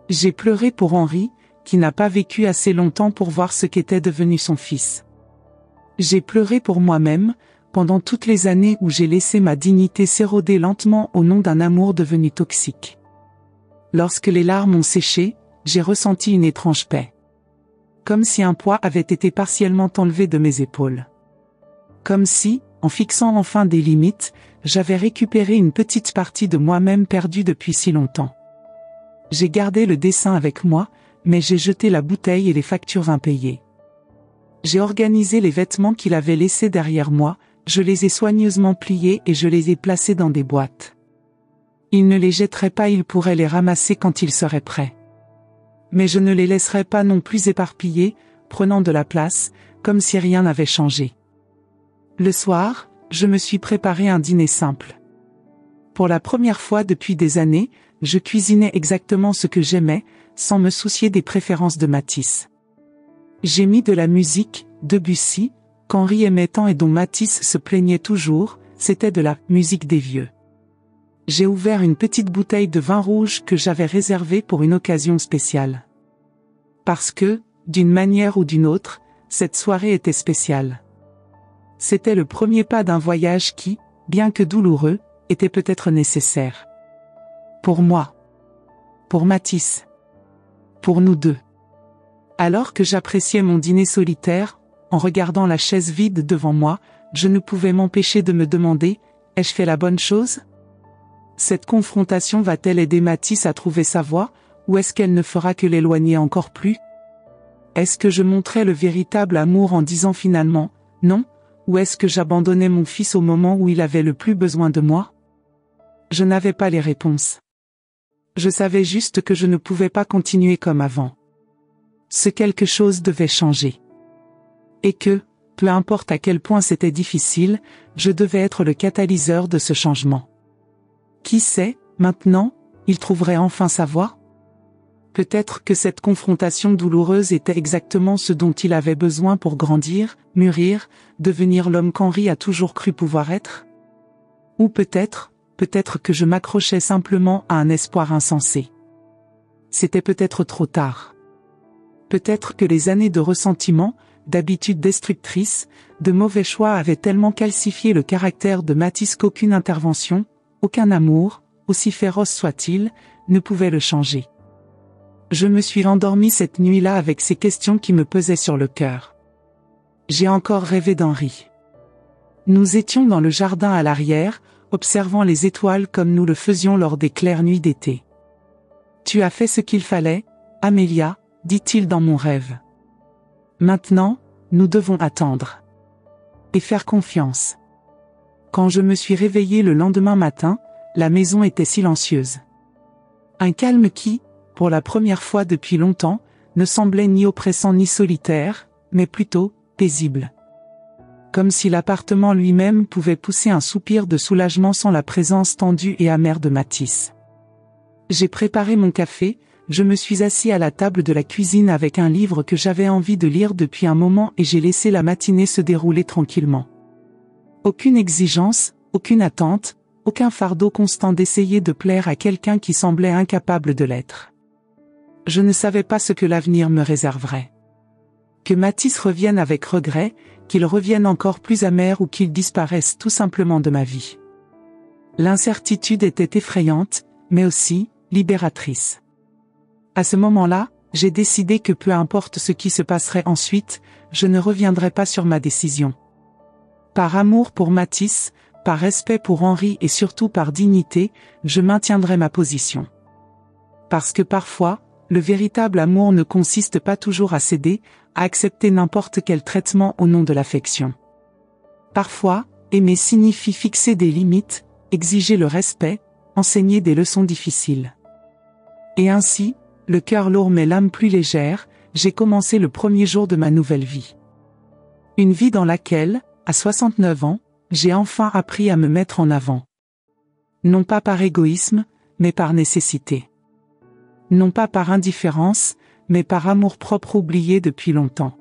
J'ai pleuré pour Henri, qui n'a pas vécu assez longtemps pour voir ce qu'était devenu son fils. J'ai pleuré pour moi-même, pendant toutes les années où j'ai laissé ma dignité s'éroder lentement au nom d'un amour devenu toxique. Lorsque les larmes ont séché, j'ai ressenti une étrange paix. Comme si un poids avait été partiellement enlevé de mes épaules. Comme si, en fixant enfin des limites, j'avais récupéré une petite partie de moi-même perdue depuis si longtemps. J'ai gardé le dessin avec moi, mais j'ai jeté la bouteille et les factures impayées. J'ai organisé les vêtements qu'il avait laissés derrière moi, je les ai soigneusement pliés et je les ai placés dans des boîtes. Il ne les jetterait pas, il pourrait les ramasser quand il serait prêt. Mais je ne les laisserai pas non plus éparpillés, prenant de la place, comme si rien n'avait changé. Le soir, je me suis préparé un dîner simple. Pour la première fois depuis des années, je cuisinais exactement ce que j'aimais, sans me soucier des préférences de Mathis. J'ai mis de la musique, Debussy, qu'Henri aimait tant et dont Mathis se plaignait toujours, c'était de la musique des vieux. J'ai ouvert une petite bouteille de vin rouge que j'avais réservée pour une occasion spéciale. Parce que, d'une manière ou d'une autre, cette soirée était spéciale. C'était le premier pas d'un voyage qui, bien que douloureux, était peut-être nécessaire. Pour moi. Pour Mathis. Pour nous deux. Alors que j'appréciais mon dîner solitaire, en regardant la chaise vide devant moi, je ne pouvais m'empêcher de me demander, ai-je fait la bonne chose? Cette confrontation va-t-elle aider Mathis à trouver sa voie, ou est-ce qu'elle ne fera que l'éloigner encore plus? Est-ce que je montrais le véritable amour en disant finalement, non, ou est-ce que j'abandonnais mon fils au moment où il avait le plus besoin de moi? Je n'avais pas les réponses. Je savais juste que je ne pouvais pas continuer comme avant. Ce quelque chose devait changer. Et que, peu importe à quel point c'était difficile, je devais être le catalyseur de ce changement. Qui sait, maintenant, il trouverait enfin sa voie? Peut-être que cette confrontation douloureuse était exactement ce dont il avait besoin pour grandir, mûrir, devenir l'homme qu'Henri a toujours cru pouvoir être. Ou peut-être que je m'accrochais simplement à un espoir insensé. C'était peut-être trop tard. Peut-être que les années de ressentiment, d'habitudes destructrices, de mauvais choix avaient tellement calcifié le caractère de Mathis qu'aucune intervention, aucun amour, aussi féroce soit-il, ne pouvait le changer. Je me suis endormi cette nuit-là avec ces questions qui me pesaient sur le cœur. J'ai encore rêvé d'Henri. Nous étions dans le jardin à l'arrière, observant les étoiles comme nous le faisions lors des claires nuits d'été. « Tu as fait ce qu'il fallait, Amélia », dit-il dans mon rêve. « Maintenant, nous devons attendre. Et faire confiance. » Quand je me suis réveillé le lendemain matin, la maison était silencieuse. Un calme qui, pour la première fois depuis longtemps, ne semblait ni oppressant ni solitaire, mais plutôt paisible. Comme si l'appartement lui-même pouvait pousser un soupir de soulagement sans la présence tendue et amère de Mathis. J'ai préparé mon café, je me suis assis à la table de la cuisine avec un livre que j'avais envie de lire depuis un moment et j'ai laissé la matinée se dérouler tranquillement. Aucune exigence, aucune attente, aucun fardeau constant d'essayer de plaire à quelqu'un qui semblait incapable de l'être. Je ne savais pas ce que l'avenir me réserverait. Que Mathis revienne avec regret, qu'il revienne encore plus amer ou qu'il disparaisse tout simplement de ma vie. L'incertitude était effrayante, mais aussi libératrice. À ce moment-là, j'ai décidé que peu importe ce qui se passerait ensuite, je ne reviendrai pas sur ma décision. Par amour pour Mathis, par respect pour Henri et surtout par dignité, je maintiendrai ma position. Parce que parfois, le véritable amour ne consiste pas toujours à céder, à accepter n'importe quel traitement au nom de l'affection. Parfois, aimer signifie fixer des limites, exiger le respect, enseigner des leçons difficiles. Et ainsi, le cœur lourd mais l'âme plus légère, j'ai commencé le premier jour de ma nouvelle vie. Une vie dans laquelle, à 69 ans, j'ai enfin appris à me mettre en avant. Non pas par égoïsme, mais par nécessité. Non pas par indifférence, mais par amour-propre oublié depuis longtemps.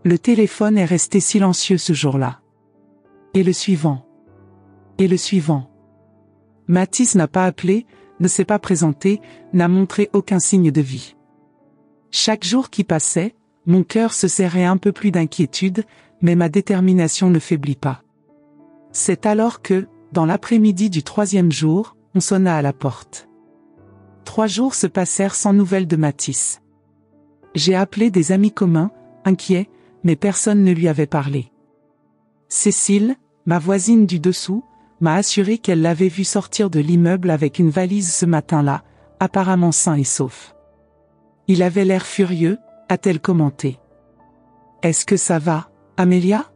Le téléphone est resté silencieux ce jour-là. Et le suivant. Et le suivant. Mathis n'a pas appelé, ne s'est pas présenté, n'a montré aucun signe de vie. Chaque jour qui passait, mon cœur se serrait un peu plus d'inquiétude, mais ma détermination ne faiblit pas. C'est alors que, dans l'après-midi du 3e jour, on sonna à la porte. 3 jours se passèrent sans nouvelles de Mathis. J'ai appelé des amis communs, inquiets, mais personne ne lui avait parlé. Cécile, ma voisine du dessous, m'a assuré qu'elle l'avait vu sortir de l'immeuble avec une valise ce matin-là, apparemment sain et sauf. Il avait l'air furieux, a-t-elle commenté. « Est-ce que ça va, Amélia ?»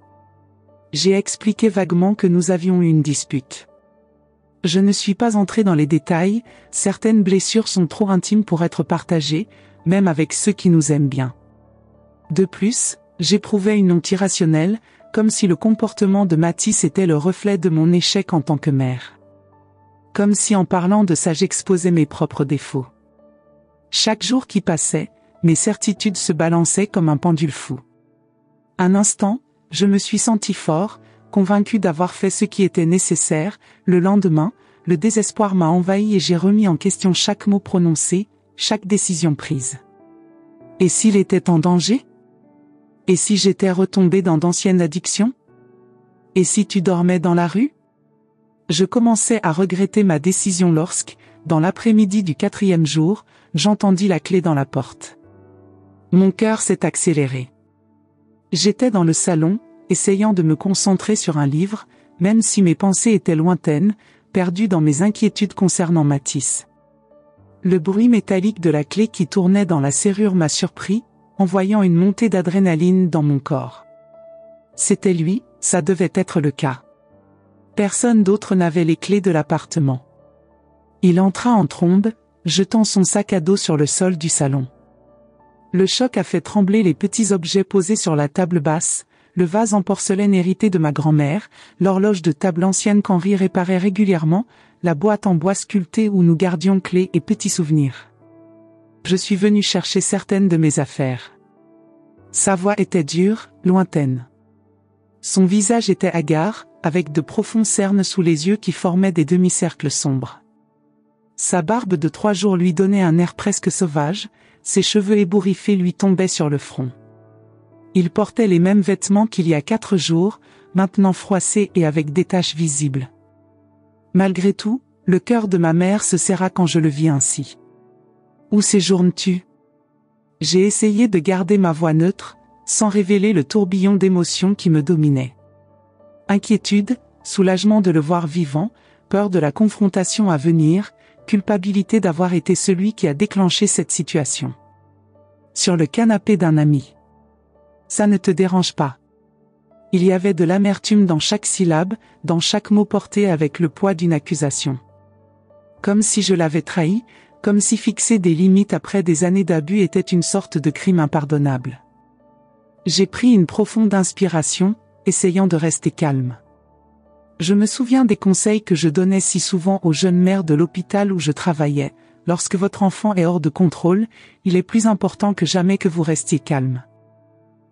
J'ai expliqué vaguement que nous avions eu une dispute. Je ne suis pas entré dans les détails, certaines blessures sont trop intimes pour être partagées, même avec ceux qui nous aiment bien. De plus, j'éprouvais une honte irrationnelle, comme si le comportement de Mathis était le reflet de mon échec en tant que mère. Comme si en parlant de ça j'exposais mes propres défauts. Chaque jour qui passait, mes certitudes se balançaient comme un pendule fou. Un instant, je me suis senti fort, convaincu d'avoir fait ce qui était nécessaire. Le lendemain, le désespoir m'a envahi et j'ai remis en question chaque mot prononcé, chaque décision prise. Et s'il était en danger ? Et si j'étais retombé dans d'anciennes addictions ? Et si tu dormais dans la rue ? Je commençais à regretter ma décision lorsque, dans l'après-midi du 4e jour, j'entendis la clé dans la porte. Mon cœur s'est accéléré. J'étais dans le salon, essayant de me concentrer sur un livre, même si mes pensées étaient lointaines, perdues dans mes inquiétudes concernant Mathis. Le bruit métallique de la clé qui tournait dans la serrure m'a surpris, envoyant une montée d'adrénaline dans mon corps. C'était lui, ça devait être le cas. Personne d'autre n'avait les clés de l'appartement. Il entra en trombe, jetant son sac à dos sur le sol du salon. Le choc a fait trembler les petits objets posés sur la table basse, le vase en porcelaine hérité de ma grand-mère, l'horloge de table ancienne qu'Henri réparait régulièrement, la boîte en bois sculptée où nous gardions clés et petits souvenirs. Je suis venu chercher certaines de mes affaires. Sa voix était dure, lointaine. Son visage était hagard, avec de profonds cernes sous les yeux qui formaient des demi-cercles sombres. Sa barbe de 3 jours lui donnait un air presque sauvage, ses cheveux ébouriffés lui tombaient sur le front. Il portait les mêmes vêtements qu'il y a 4 jours, maintenant froissés et avec des taches visibles. Malgré tout, le cœur de ma mère se serra quand je le vis ainsi. « Où séjournes-tu » J'ai essayé de garder ma voix neutre, sans révéler le tourbillon d'émotions qui me dominait. Inquiétude, soulagement de le voir vivant, peur de la confrontation à venir, culpabilité d'avoir été celui qui a déclenché cette situation. Sur le canapé d'un ami. Ça ne te dérange pas. Il y avait de l'amertume dans chaque syllabe, dans chaque mot porté avec le poids d'une accusation. Comme si je l'avais trahi, comme si fixer des limites après des années d'abus était une sorte de crime impardonnable. J'ai pris une profonde inspiration, essayant de rester calme. Je me souviens des conseils que je donnais si souvent aux jeunes mères de l'hôpital où je travaillais. Lorsque votre enfant est hors de contrôle, il est plus important que jamais que vous restiez calme.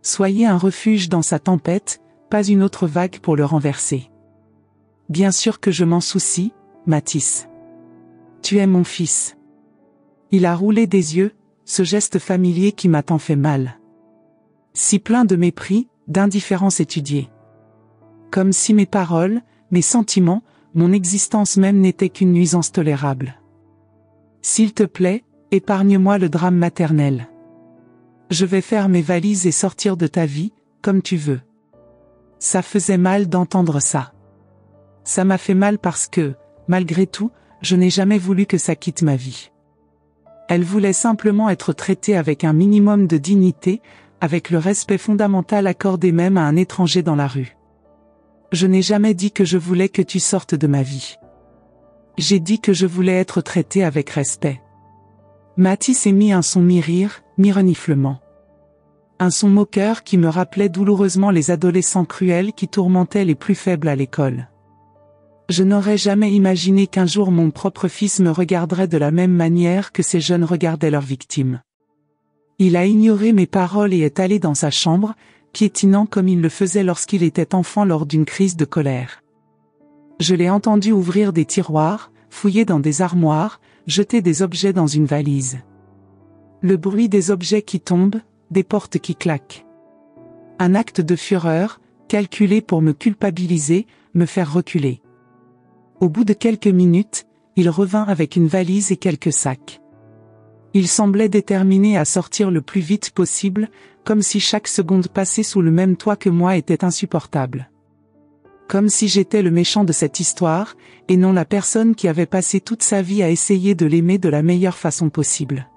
Soyez un refuge dans sa tempête, pas une autre vague pour le renverser. Bien sûr que je m'en soucie, Mathis. Tu es mon fils. Il a roulé des yeux, ce geste familier qui m'a tant fait mal. Si plein de mépris, d'indifférence étudiée. Comme si mes paroles, mes sentiments, mon existence même n'étaient qu'une nuisance tolérable. S'il te plaît, épargne-moi le drame maternel. Je vais faire mes valises et sortir de ta vie, comme tu veux. Ça faisait mal d'entendre ça. Ça m'a fait mal parce que, malgré tout, je n'ai jamais voulu que ça quitte ma vie. Elle voulait simplement être traitée avec un minimum de dignité, avec le respect fondamental accordé même à un étranger dans la rue. Je n'ai jamais dit que je voulais que tu sortes de ma vie. J'ai dit que je voulais être traitée avec respect. Mathis émit un son mi-rire, mi-reniflement. Un son moqueur qui me rappelait douloureusement les adolescents cruels qui tourmentaient les plus faibles à l'école. Je n'aurais jamais imaginé qu'un jour mon propre fils me regarderait de la même manière que ces jeunes regardaient leurs victimes. Il a ignoré mes paroles et est allé dans sa chambre, piétinant comme il le faisait lorsqu'il était enfant lors d'une crise de colère. Je l'ai entendu ouvrir des tiroirs, fouiller dans des armoires, jeter des objets dans une valise. Le bruit des objets qui tombent, des portes qui claquent. Un acte de fureur, calculé pour me culpabiliser, me faire reculer. Au bout de quelques minutes, il revint avec une valise et quelques sacs. Il semblait déterminé à sortir le plus vite possible, comme si chaque seconde passée sous le même toit que moi était insupportable. Comme si j'étais le méchant de cette histoire, et non la personne qui avait passé toute sa vie à essayer de l'aimer de la meilleure façon possible.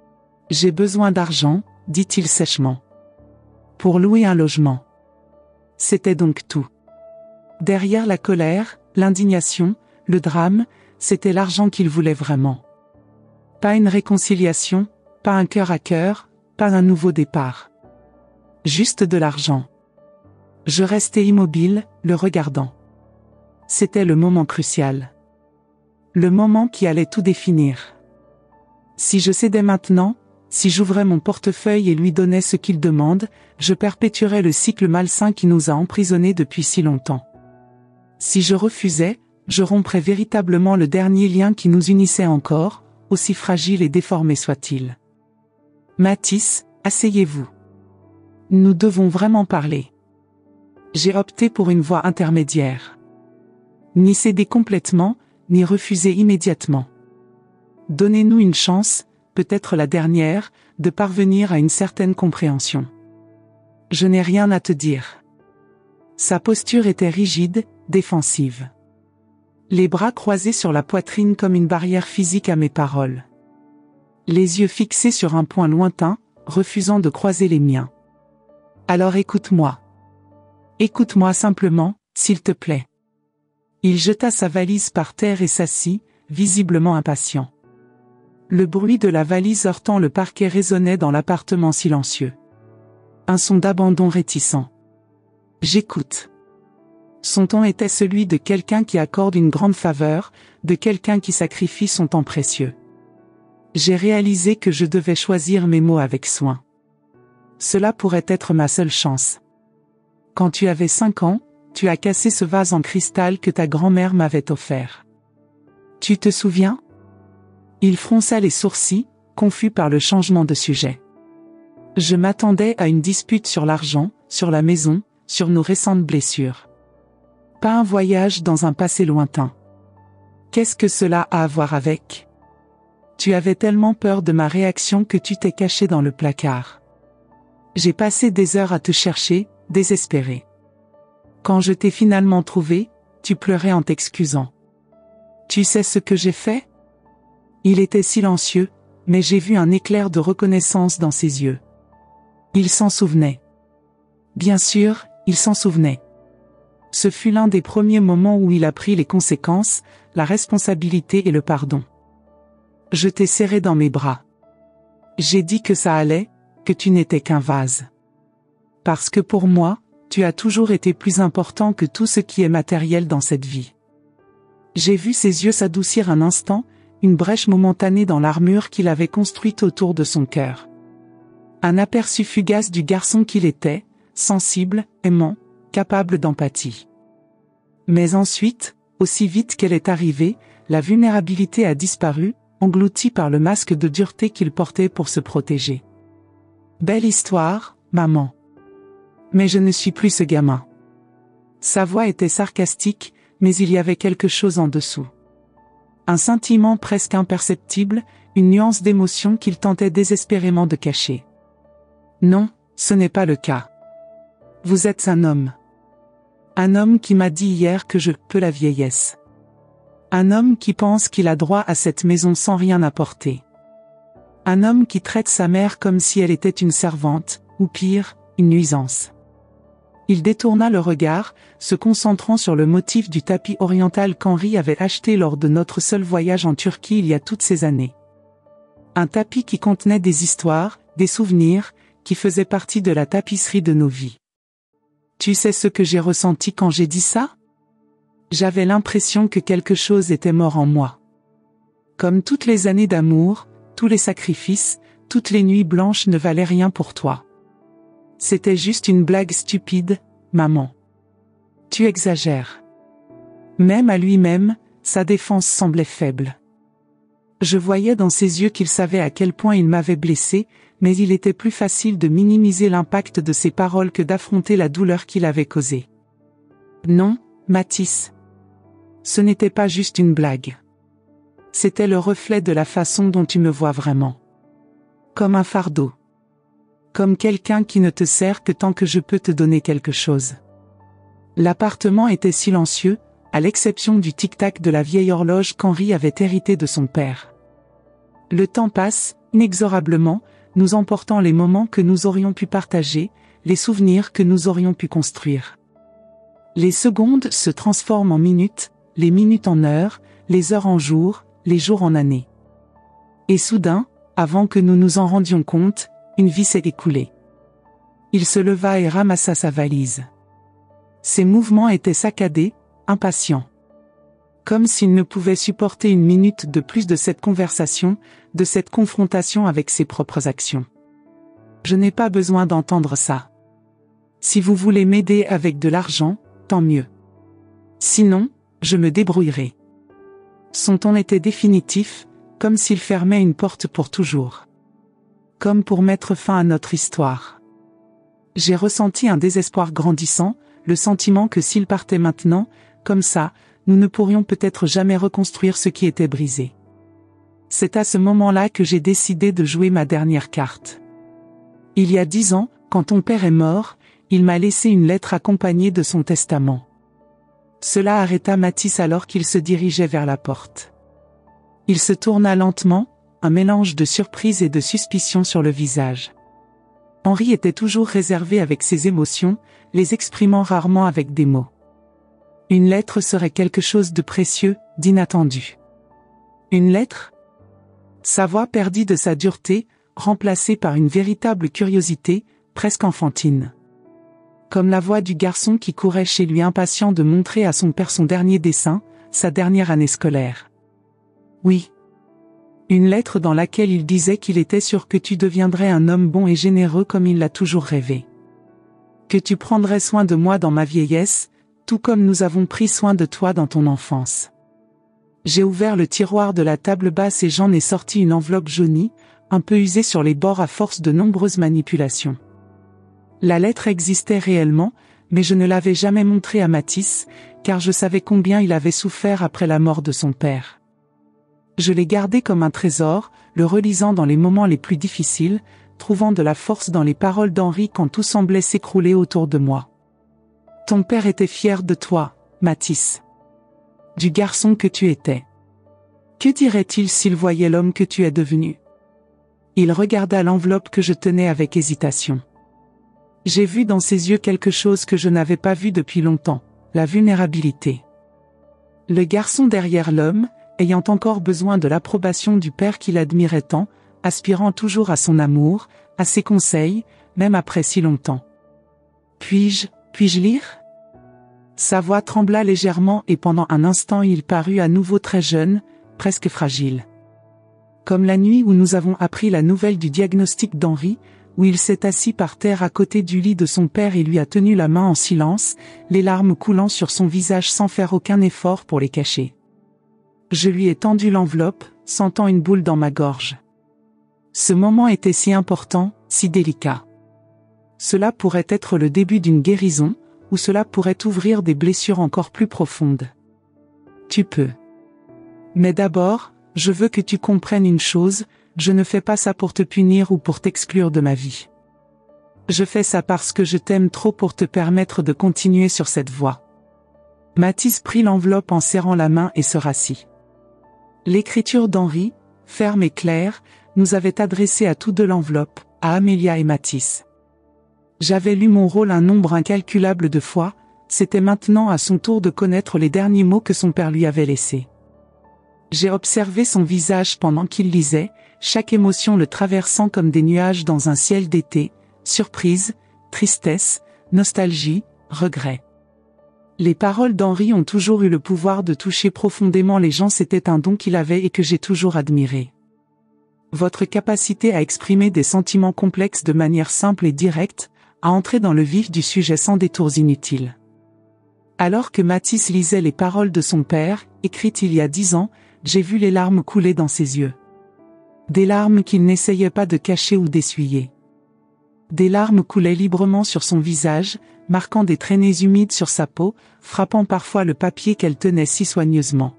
« J'ai besoin d'argent », dit-il sèchement. « Pour louer un logement. » C'était donc tout. Derrière la colère, l'indignation, le drame, c'était l'argent qu'il voulait vraiment. Pas une réconciliation, pas un cœur à cœur, pas un nouveau départ. Juste de l'argent. Je restais immobile, le regardant. C'était le moment crucial. Le moment qui allait tout définir. Si je cédais maintenant, si j'ouvrais mon portefeuille et lui donnais ce qu'il demande, je perpétuerais le cycle malsain qui nous a emprisonnés depuis si longtemps. Si je refusais, je romprais véritablement le dernier lien qui nous unissait encore, aussi fragile et déformé soit-il. Mathis, asseyez-vous. Nous devons vraiment parler. J'ai opté pour une voie intermédiaire. Ni céder complètement, ni refuser immédiatement. Donnez-nous une chance, peut-être la dernière, de parvenir à une certaine compréhension. Je n'ai rien à te dire. Sa posture était rigide, défensive. Les bras croisés sur la poitrine comme une barrière physique à mes paroles. Les yeux fixés sur un point lointain, refusant de croiser les miens. Alors écoute-moi. Écoute-moi simplement, s'il te plaît. Il jeta sa valise par terre et s'assit, visiblement impatient. Le bruit de la valise heurtant le parquet résonnait dans l'appartement silencieux. Un son d'abandon réticent. J'écoute. Son ton était celui de quelqu'un qui accorde une grande faveur, de quelqu'un qui sacrifie son temps précieux. J'ai réalisé que je devais choisir mes mots avec soin. Cela pourrait être ma seule chance. Quand tu avais 5 ans, tu as cassé ce vase en cristal que ta grand-mère m'avait offert. Tu te souviens? Il fronça les sourcils, confus par le changement de sujet. Je m'attendais à une dispute sur l'argent, sur la maison, sur nos récentes blessures. Pas un voyage dans un passé lointain. Qu'est-ce que cela a à voir avec? Tu avais tellement peur de ma réaction que tu t'es caché dans le placard. J'ai passé des heures à te chercher, désespéré. Quand je t'ai finalement trouvé, tu pleurais en t'excusant. Tu sais ce que j'ai fait? Il était silencieux, mais j'ai vu un éclair de reconnaissance dans ses yeux. Il s'en souvenait. Bien sûr, il s'en souvenait. Ce fut l'un des premiers moments où il a pris les conséquences, la responsabilité et le pardon. Je t'ai serré dans mes bras. J'ai dit que ça allait, que tu n'étais qu'un vase. Parce que pour moi, tu as toujours été plus important que tout ce qui est matériel dans cette vie. J'ai vu ses yeux s'adoucir un instant, une brèche momentanée dans l'armure qu'il avait construite autour de son cœur. Un aperçu fugace du garçon qu'il était, sensible, aimant, capable d'empathie. Mais ensuite, aussi vite qu'elle est arrivée, la vulnérabilité a disparu, engloutie par le masque de dureté qu'il portait pour se protéger. Belle histoire, maman. Mais je ne suis plus ce gamin. Sa voix était sarcastique, mais il y avait quelque chose en dessous. Un scintillement presque imperceptible, une nuance d'émotion qu'il tentait désespérément de cacher. Non, ce n'est pas le cas. Vous êtes un homme. Un homme qui m'a dit hier que je peux la vieillesse. Un homme qui pense qu'il a droit à cette maison sans rien apporter. Un homme qui traite sa mère comme si elle était une servante, ou pire, une nuisance. Il détourna le regard, se concentrant sur le motif du tapis oriental qu'Henri avait acheté lors de notre seul voyage en Turquie il y a toutes ces années. Un tapis qui contenait des histoires, des souvenirs, qui faisaient partie de la tapisserie de nos vies. Tu sais ce que j'ai ressenti quand j'ai dit ça? J'avais l'impression que quelque chose était mort en moi. Comme toutes les années d'amour, tous les sacrifices, toutes les nuits blanches ne valaient rien pour toi. C'était juste une blague stupide, maman. Tu exagères. Même à lui-même, sa défense semblait faible. Je voyais dans ses yeux qu'il savait à quel point il m'avait blessé, mais il était plus facile de minimiser l'impact de ses paroles que d'affronter la douleur qu'il avait causée. Non, Mathis. Ce n'était pas juste une blague. C'était le reflet de la façon dont tu me vois vraiment. Comme un fardeau. Comme quelqu'un qui ne te sert que tant que je peux te donner quelque chose. L'appartement était silencieux, à l'exception du tic-tac de la vieille horloge qu'Henri avait héritée de son père. Le temps passe, inexorablement, nous emportant les moments que nous aurions pu partager, les souvenirs que nous aurions pu construire. Les secondes se transforment en minutes, les minutes en heures, les heures en jours, les jours en années. Et soudain, avant que nous nous en rendions compte, une vie s'est écoulée. Il se leva et ramassa sa valise. Ses mouvements étaient saccadés, impatients. Comme s'il ne pouvait supporter une minute de plus de cette conversation, de cette confrontation avec ses propres actions. Je n'ai pas besoin d'entendre ça. Si vous voulez m'aider avec de l'argent, tant mieux. Sinon, je me débrouillerai. Son ton était définitif, comme s'il fermait une porte pour toujours. Comme pour mettre fin à notre histoire. J'ai ressenti un désespoir grandissant, le sentiment que s'il partait maintenant, comme ça, nous ne pourrions peut-être jamais reconstruire ce qui était brisé. C'est à ce moment-là que j'ai décidé de jouer ma dernière carte. Il y a 10 ans, quand ton père est mort, il m'a laissé une lettre accompagnée de son testament. Cela arrêta Mathis alors qu'il se dirigeait vers la porte. Il se tourna lentement, un mélange de surprise et de suspicion sur le visage. Henri était toujours réservé avec ses émotions, les exprimant rarement avec des mots. Une lettre serait quelque chose de précieux, d'inattendu. Une lettre? Sa voix perdit de sa dureté, remplacée par une véritable curiosité, presque enfantine. Comme la voix du garçon qui courait chez lui impatient de montrer à son père son dernier dessin, sa dernière année scolaire. Oui. Une lettre dans laquelle il disait qu'il était sûr que tu deviendrais un homme bon et généreux comme il l'a toujours rêvé. Que tu prendrais soin de moi dans ma vieillesse, tout comme nous avons pris soin de toi dans ton enfance. J'ai ouvert le tiroir de la table basse et j'en ai sorti une enveloppe jaunie, un peu usée sur les bords à force de nombreuses manipulations. La lettre existait réellement, mais je ne l'avais jamais montrée à Mathis, car je savais combien il avait souffert après la mort de son père. Je l'ai gardé comme un trésor, le relisant dans les moments les plus difficiles, trouvant de la force dans les paroles d'Henri quand tout semblait s'écrouler autour de moi. Ton père était fier de toi, Mathis. Du garçon que tu étais. Que dirait-il s'il voyait l'homme que tu es devenu? Il regarda l'enveloppe que je tenais avec hésitation. J'ai vu dans ses yeux quelque chose que je n'avais pas vu depuis longtemps, la vulnérabilité. Le garçon derrière l'homme, ayant encore besoin de l'approbation du père qu'il admirait tant, aspirant toujours à son amour, à ses conseils, même après si longtemps. Puis-je lire? Sa voix trembla légèrement et pendant un instant il parut à nouveau très jeune, presque fragile. Comme la nuit où nous avons appris la nouvelle du diagnostic d'Henri, où il s'est assis par terre à côté du lit de son père et lui a tenu la main en silence, les larmes coulant sur son visage sans faire aucun effort pour les cacher. Je lui ai tendu l'enveloppe, sentant une boule dans ma gorge. Ce moment était si important, si délicat. Cela pourrait être le début d'une guérison, ou cela pourrait ouvrir des blessures encore plus profondes. Tu peux. Mais d'abord, je veux que tu comprennes une chose, je ne fais pas ça pour te punir ou pour t'exclure de ma vie. Je fais ça parce que je t'aime trop pour te permettre de continuer sur cette voie. Mathis prit l'enveloppe en serrant la main et se rassit. L'écriture d'Henri, ferme et claire, nous avait adressé à tous deux l'enveloppe, à Amélia et Mathis. J'avais lu mon rôle un nombre incalculable de fois, c'était maintenant à son tour de connaître les derniers mots que son père lui avait laissés. J'ai observé son visage pendant qu'il lisait, chaque émotion le traversant comme des nuages dans un ciel d'été, surprise, tristesse, nostalgie, regret. Les paroles d'Henri ont toujours eu le pouvoir de toucher profondément les gens, c'était un don qu'il avait et que j'ai toujours admiré. Votre capacité à exprimer des sentiments complexes de manière simple et directe, à entrer dans le vif du sujet sans détours inutiles. Alors que Mathis lisait les paroles de son père, écrites il y a 10 ans, j'ai vu les larmes couler dans ses yeux. Des larmes qu'il n'essayait pas de cacher ou d'essuyer. Des larmes coulaient librement sur son visage, marquant des traînées humides sur sa peau, frappant parfois le papier qu'elle tenait si soigneusement.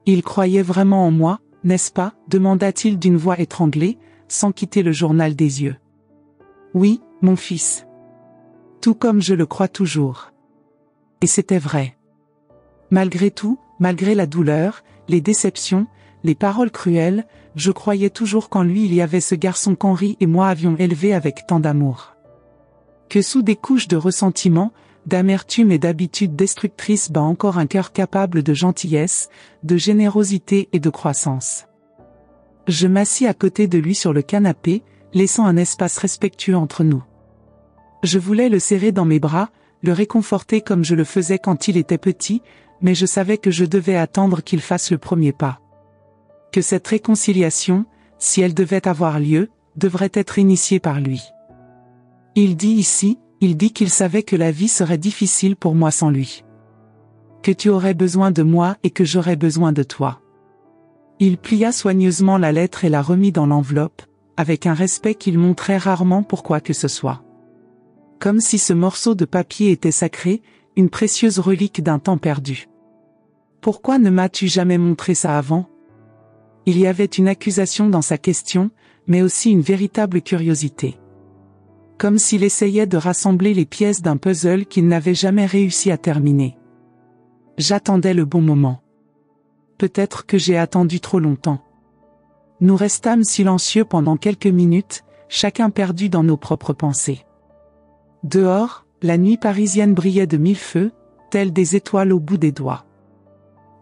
Il croyait vraiment en moi, n'est-ce pas? Demanda-t-il d'une voix étranglée, sans quitter le journal des yeux. Oui, mon fils. Tout comme je le crois toujours. Et c'était vrai. Malgré tout, malgré la douleur, les déceptions, les paroles cruelles, je croyais toujours qu'en lui il y avait ce garçon qu'Henri et moi avions élevé avec tant d'amour. Que sous des couches de ressentiment, d'amertume et d'habitudes destructrices bat encore un cœur capable de gentillesse, de générosité et de croissance. Je m'assis à côté de lui sur le canapé, laissant un espace respectueux entre nous. Je voulais le serrer dans mes bras, le réconforter comme je le faisais quand il était petit, mais je savais que je devais attendre qu'il fasse le premier pas. Que cette réconciliation, si elle devait avoir lieu, devrait être initiée par lui. Il dit qu'il savait que la vie serait difficile pour moi sans lui. Que tu aurais besoin de moi et que j'aurais besoin de toi. Il plia soigneusement la lettre et la remit dans l'enveloppe, avec un respect qu'il montrait rarement pour quoi que ce soit. Comme si ce morceau de papier était sacré, une précieuse relique d'un temps perdu. Pourquoi ne m'as-tu jamais montré ça avant? Il y avait une accusation dans sa question, mais aussi une véritable curiosité. Comme s'il essayait de rassembler les pièces d'un puzzle qu'il n'avait jamais réussi à terminer. J'attendais le bon moment. Peut-être que j'ai attendu trop longtemps. Nous restâmes silencieux pendant quelques minutes, chacun perdu dans nos propres pensées. Dehors, la nuit parisienne brillait de mille feux, telles des étoiles au bout des doigts.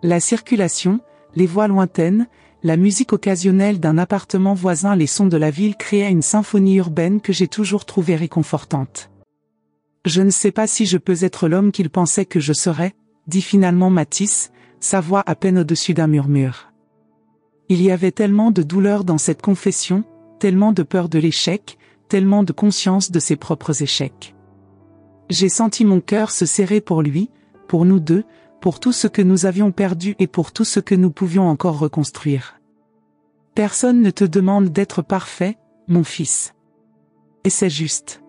La circulation, les voix lointaines, la musique occasionnelle d'un appartement voisin, les sons de la ville créaient une symphonie urbaine que j'ai toujours trouvée réconfortante. Je ne sais pas si je peux être l'homme qu'il pensait que je serais, dit finalement Mathis, sa voix à peine au-dessus d'un murmure. Il y avait tellement de douleur dans cette confession, tellement de peur de l'échec, tellement de conscience de ses propres échecs. J'ai senti mon cœur se serrer pour lui, pour nous deux, pour tout ce que nous avions perdu et pour tout ce que nous pouvions encore reconstruire. Personne ne te demande d'être parfait, mon fils. Et c'est juste.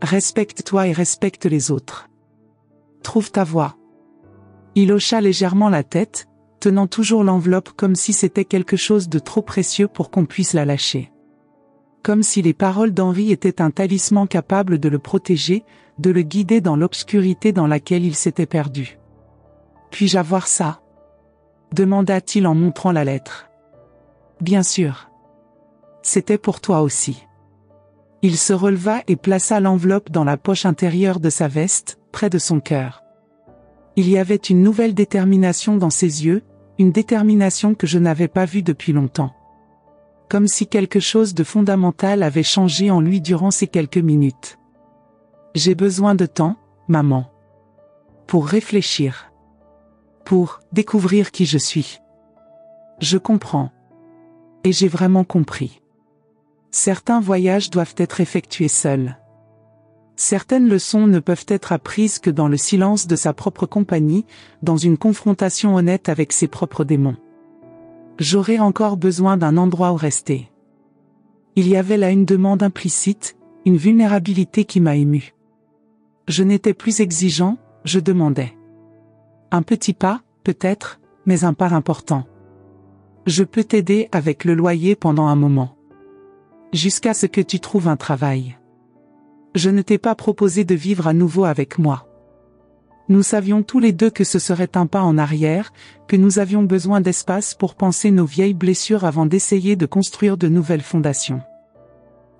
Respecte-toi et respecte les autres. Trouve ta voie. Il hocha légèrement la tête, tenant toujours l'enveloppe comme si c'était quelque chose de trop précieux pour qu'on puisse la lâcher. Comme si les paroles d'Henri étaient un talisman capable de le protéger, de le guider dans l'obscurité dans laquelle il s'était perdu. « Puis-je avoir ça ?» demanda-t-il en montrant la lettre. « Bien sûr. C'était pour toi aussi. » Il se releva et plaça l'enveloppe dans la poche intérieure de sa veste, près de son cœur. Il y avait une nouvelle détermination dans ses yeux, une détermination que je n'avais pas vue depuis longtemps. Comme si quelque chose de fondamental avait changé en lui durant ces quelques minutes. « J'ai besoin de temps, maman. Pour réfléchir. Pour découvrir qui je suis. Je comprends. Et j'ai vraiment compris. Certains voyages doivent être effectués seuls. Certaines leçons ne peuvent être apprises que dans le silence de sa propre compagnie, dans une confrontation honnête avec ses propres démons. J'aurais encore besoin d'un endroit où rester. Il y avait là une demande implicite, une vulnérabilité qui m'a ému. Je n'étais plus exigeant, je demandais. Un petit pas, peut-être, mais un pas important. Je peux t'aider avec le loyer pendant un moment. Jusqu'à ce que tu trouves un travail. Je ne t'ai pas proposé de vivre à nouveau avec moi. Nous savions tous les deux que ce serait un pas en arrière, que nous avions besoin d'espace pour penser nos vieilles blessures avant d'essayer de construire de nouvelles fondations.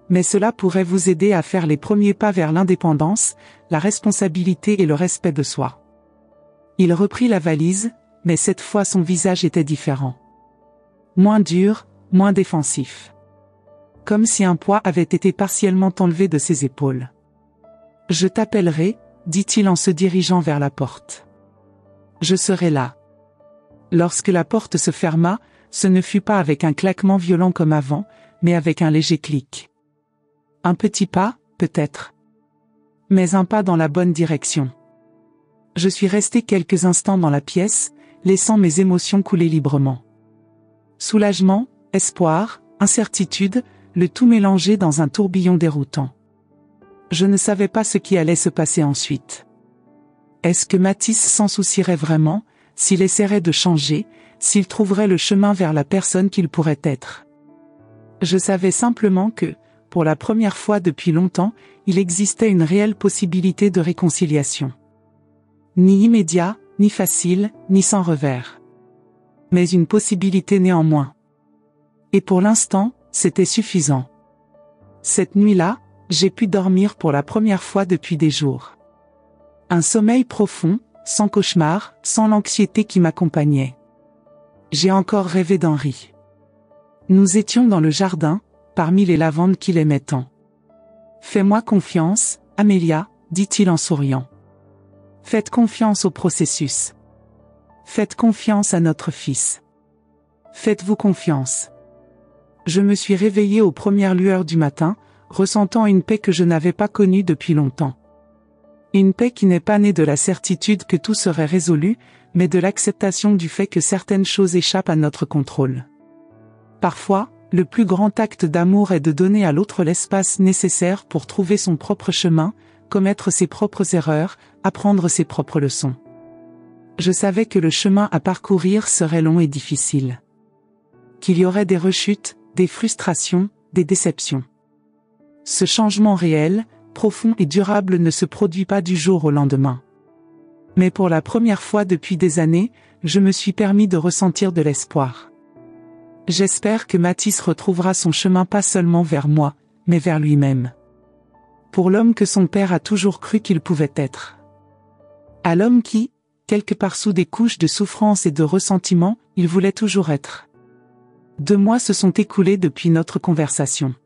Mais cela pourrait vous aider à faire les premiers pas vers l'indépendance, la responsabilité et le respect de soi. Il reprit la valise, mais cette fois son visage était différent. Moins dur, moins défensif. Comme si un poids avait été partiellement enlevé de ses épaules. « Je t'appellerai », dit-il en se dirigeant vers la porte. « Je serai là. » Lorsque la porte se ferma, ce ne fut pas avec un claquement violent comme avant, mais avec un léger clic. Un petit pas, peut-être. Mais un pas dans la bonne direction. Je suis resté quelques instants dans la pièce, laissant mes émotions couler librement. Soulagement, espoir, incertitude, le tout mélangé dans un tourbillon déroutant. Je ne savais pas ce qui allait se passer ensuite. Est-ce que Mathis s'en soucierait vraiment, s'il essaierait de changer, s'il trouverait le chemin vers la personne qu'il pourrait être? Je savais simplement que, pour la première fois depuis longtemps, il existait une réelle possibilité de réconciliation. Ni immédiat, ni facile, ni sans revers. Mais une possibilité néanmoins. Et pour l'instant, c'était suffisant. Cette nuit-là, j'ai pu dormir pour la première fois depuis des jours. Un sommeil profond, sans cauchemar, sans l'anxiété qui m'accompagnait. J'ai encore rêvé d'Henri. Nous étions dans le jardin, parmi les lavandes qu'il aimait tant. « Fais-moi confiance, Amélia, » dit-il en souriant. « Faites confiance au processus. Faites confiance à notre fils. Faites-vous confiance. » Je me suis réveillé aux premières lueurs du matin, ressentant une paix que je n'avais pas connue depuis longtemps. Une paix qui n'est pas née de la certitude que tout serait résolu, mais de l'acceptation du fait que certaines choses échappent à notre contrôle. Parfois, le plus grand acte d'amour est de donner à l'autre l'espace nécessaire pour trouver son propre chemin, commettre ses propres erreurs, apprendre ses propres leçons. Je savais que le chemin à parcourir serait long et difficile. Qu'il y aurait des rechutes, des frustrations, des déceptions. Ce changement réel, profond et durable ne se produit pas du jour au lendemain. Mais pour la première fois depuis des années, je me suis permis de ressentir de l'espoir. J'espère que Mathis retrouvera son chemin pas seulement vers moi, mais vers lui-même. Pour l'homme que son père a toujours cru qu'il pouvait être. À l'homme qui, quelque part sous des couches de souffrance et de ressentiment, il voulait toujours être. 2 mois se sont écoulés depuis notre conversation.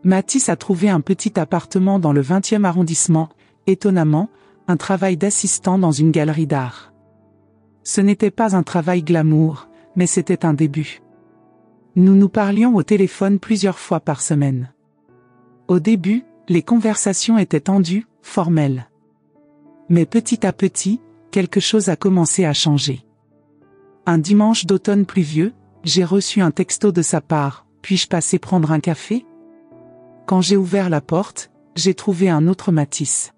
Mathis a trouvé un petit appartement dans le 20e arrondissement, étonnamment, un travail d'assistant dans une galerie d'art. Ce n'était pas un travail glamour, mais c'était un début. Nous nous parlions au téléphone plusieurs fois par semaine. Au début, les conversations étaient tendues, formelles. Mais petit à petit, quelque chose a commencé à changer. Un dimanche d'automne pluvieux, j'ai reçu un texto de sa part. Puis-je passer prendre un café? Quand j'ai ouvert la porte, j'ai trouvé un autre Mathis.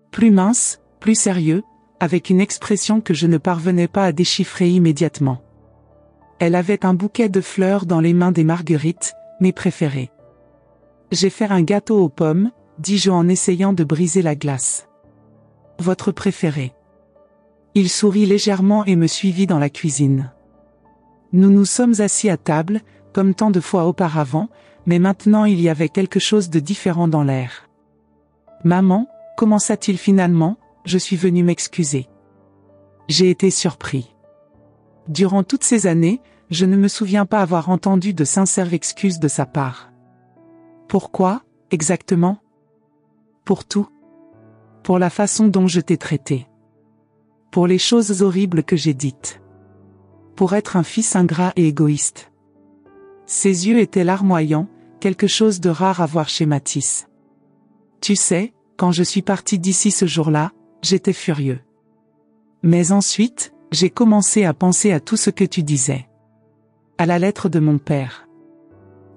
Plus mince, plus sérieux, avec une expression que je ne parvenais pas à déchiffrer immédiatement. Elle avait un bouquet de fleurs dans les mains, des marguerites, mes préférées. J'ai fait un gâteau aux pommes, dis-je en essayant de briser la glace. Votre préféré? Il sourit légèrement et me suivit dans la cuisine. Nous nous sommes assis à table, comme tant de fois auparavant, mais maintenant il y avait quelque chose de différent dans l'air. Maman, commença-t-il finalement, je suis venu m'excuser. J'ai été surpris. Durant toutes ces années, je ne me souviens pas avoir entendu de sincères excuses de sa part. Pourquoi, exactement? Pour tout. Pour la façon dont je t'ai traité. Pour les choses horribles que j'ai dites. Pour être un fils ingrat et égoïste. Ses yeux étaient larmoyants, quelque chose de rare à voir chez Mathis. Tu sais, quand je suis parti d'ici ce jour-là, j'étais furieux. Mais ensuite, j'ai commencé à penser à tout ce que tu disais. À la lettre de mon père.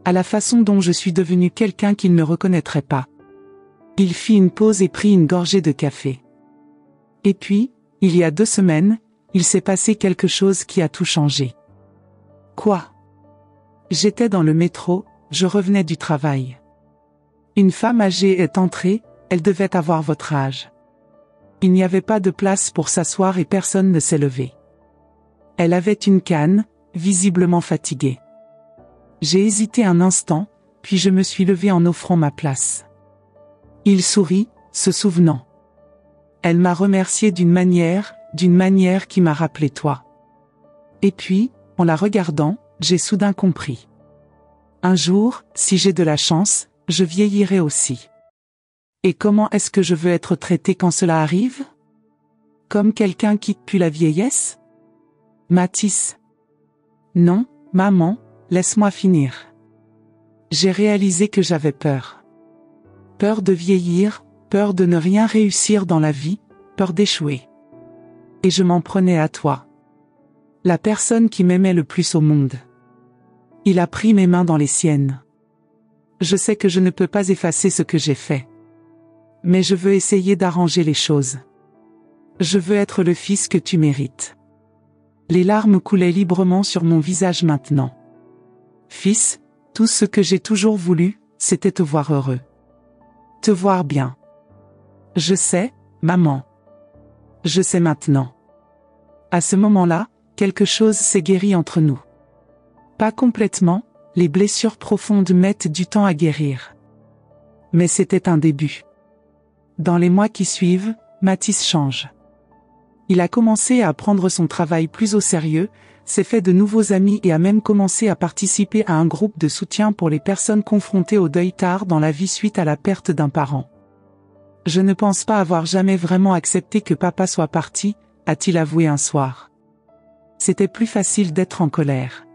À la façon dont je suis devenu quelqu'un qu'il ne reconnaîtrait pas. Il fit une pause et prit une gorgée de café. Et puis, il y a 2 semaines, il s'est passé quelque chose qui a tout changé. Quoi? J'étais dans le métro, je revenais du travail. Une femme âgée est entrée, elle devait avoir votre âge. Il n'y avait pas de place pour s'asseoir et personne ne s'est levé. Elle avait une canne, visiblement fatiguée. J'ai hésité un instant, puis je me suis levé en offrant ma place. Il sourit, se souvenant. Elle m'a remercié d'une manière qui m'a rappelé toi. Et puis, en la regardant, j'ai soudain compris. Un jour, si j'ai de la chance, je vieillirai aussi. Et comment est-ce que je veux être traité quand cela arrive? Comme quelqu'un qui pue la vieillesse? Mathis. Non, maman, laisse-moi finir. J'ai réalisé que j'avais peur. Peur de vieillir, peur de ne rien réussir dans la vie, peur d'échouer. Et je m'en prenais à toi. La personne qui m'aimait le plus au monde. Il a pris mes mains dans les siennes. Je sais que je ne peux pas effacer ce que j'ai fait. Mais je veux essayer d'arranger les choses. Je veux être le fils que tu mérites. Les larmes coulaient librement sur mon visage maintenant. Fils, tout ce que j'ai toujours voulu, c'était te voir heureux. Te voir bien. Je sais, maman. Je sais maintenant. À ce moment-là, quelque chose s'est guéri entre nous. Pas complètement, les blessures profondes mettent du temps à guérir. Mais c'était un début. Dans les mois qui suivent, Mathis change. Il a commencé à prendre son travail plus au sérieux, s'est fait de nouveaux amis et a même commencé à participer à un groupe de soutien pour les personnes confrontées au deuil tard dans la vie suite à la perte d'un parent. Je ne pense pas avoir jamais vraiment accepté que papa soit parti, a-t-il avoué un soir. C'était plus facile d'être en colère.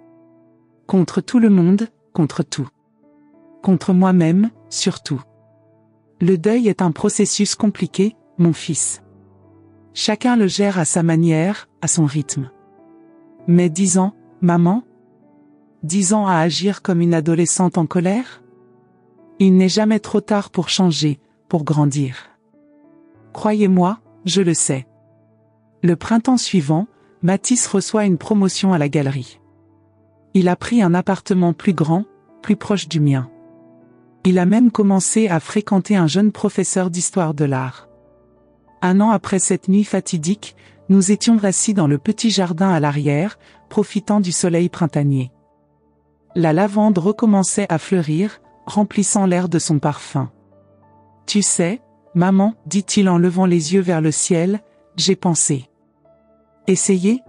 Contre tout le monde, contre tout. Contre moi-même, surtout. Le deuil est un processus compliqué, mon fils. Chacun le gère à sa manière, à son rythme. Mais 10 ans, maman? 10 ans à agir comme une adolescente en colère? Il n'est jamais trop tard pour changer, pour grandir. Croyez-moi, je le sais. Le printemps suivant, Mathis reçoit une promotion à la galerie. Il a pris un appartement plus grand, plus proche du mien. Il a même commencé à fréquenter un jeune professeur d'histoire de l'art. 1 an après cette nuit fatidique, nous étions assis dans le petit jardin à l'arrière, profitant du soleil printanier. La lavande recommençait à fleurir, remplissant l'air de son parfum. Tu sais, maman, dit-il en levant les yeux vers le ciel, j'ai pensé. Essayez?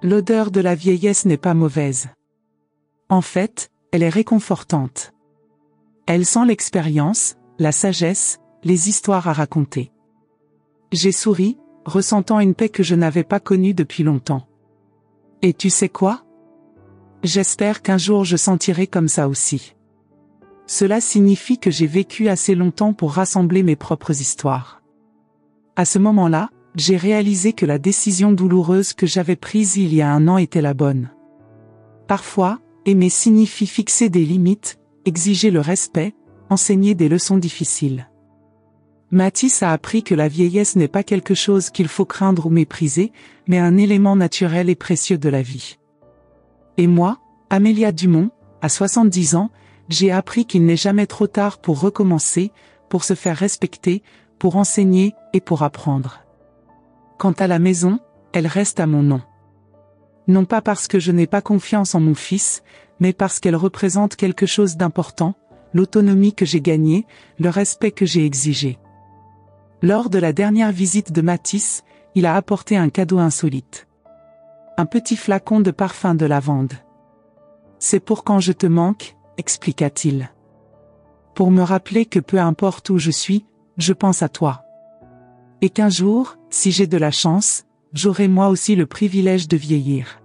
L'odeur de la vieillesse n'est pas mauvaise. En fait, elle est réconfortante. Elle sent l'expérience, la sagesse, les histoires à raconter. J'ai souri, ressentant une paix que je n'avais pas connue depuis longtemps. Et tu sais quoi? J'espère qu'un jour je sentirai comme ça aussi. Cela signifie que j'ai vécu assez longtemps pour rassembler mes propres histoires. À ce moment-là, j'ai réalisé que la décision douloureuse que j'avais prise il y a 1 an était la bonne. Parfois, aimer signifie fixer des limites, exiger le respect, enseigner des leçons difficiles. Mathis a appris que la vieillesse n'est pas quelque chose qu'il faut craindre ou mépriser, mais un élément naturel et précieux de la vie. Et moi, Amélia Dumont, à 70 ans, j'ai appris qu'il n'est jamais trop tard pour recommencer, pour se faire respecter, pour enseigner et pour apprendre. Quant à la maison, elle reste à mon nom. Non pas parce que je n'ai pas confiance en mon fils, mais parce qu'elle représente quelque chose d'important, l'autonomie que j'ai gagnée, le respect que j'ai exigé. Lors de la dernière visite de Mathis, il a apporté un cadeau insolite. Un petit flacon de parfum de lavande. C'est pour quand je te manque, expliqua-t-il. Pour me rappeler que peu importe où je suis, je pense à toi. Et qu'un jour, si j'ai de la chance, j'aurai moi aussi le privilège de vieillir.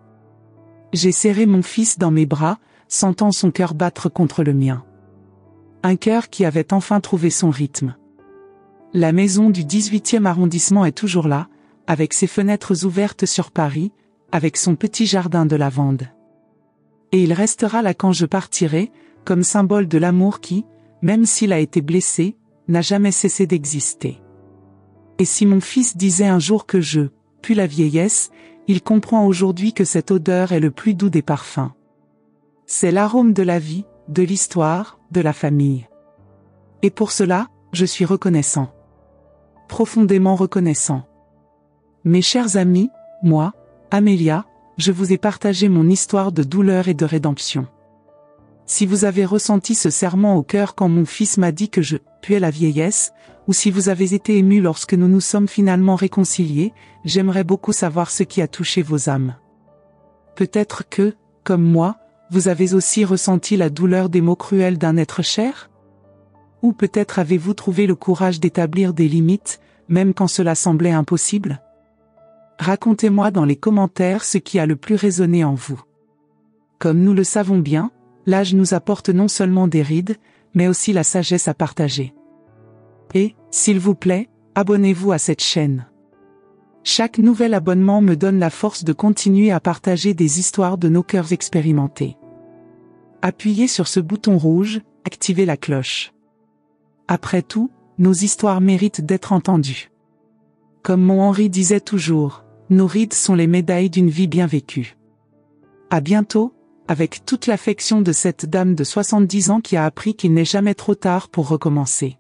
J'ai serré mon fils dans mes bras, sentant son cœur battre contre le mien. Un cœur qui avait enfin trouvé son rythme. La maison du 18e arrondissement est toujours là, avec ses fenêtres ouvertes sur Paris, avec son petit jardin de lavande. Et il restera là quand je partirai, comme symbole de l'amour qui, même s'il a été blessé, n'a jamais cessé d'exister. Et si mon fils disait un jour que je pue la vieillesse, il comprend aujourd'hui que cette odeur est le plus doux des parfums. C'est l'arôme de la vie, de l'histoire, de la famille. Et pour cela, je suis reconnaissant. Profondément reconnaissant. Mes chers amis, moi, Amélia, je vous ai partagé mon histoire de douleur et de rédemption. Si vous avez ressenti ce serrement au cœur quand mon fils m'a dit que je puais la vieillesse, ou si vous avez été ému lorsque nous nous sommes finalement réconciliés, j'aimerais beaucoup savoir ce qui a touché vos âmes. Peut-être que, comme moi, vous avez aussi ressenti la douleur des mots cruels d'un être cher? Ou peut-être avez-vous trouvé le courage d'établir des limites, même quand cela semblait impossible? Racontez-moi dans les commentaires ce qui a le plus résonné en vous. Comme nous le savons bien, l'âge nous apporte non seulement des rides, mais aussi la sagesse à partager. Et, s'il vous plaît, abonnez-vous à cette chaîne. Chaque nouvel abonnement me donne la force de continuer à partager des histoires de nos cœurs expérimentés. Appuyez sur ce bouton rouge, activez la cloche. Après tout, nos histoires méritent d'être entendues. Comme mon Henri disait toujours, nos rides sont les médailles d'une vie bien vécue. À bientôt, avec toute l'affection de cette dame de 70 ans qui a appris qu'il n'est jamais trop tard pour recommencer.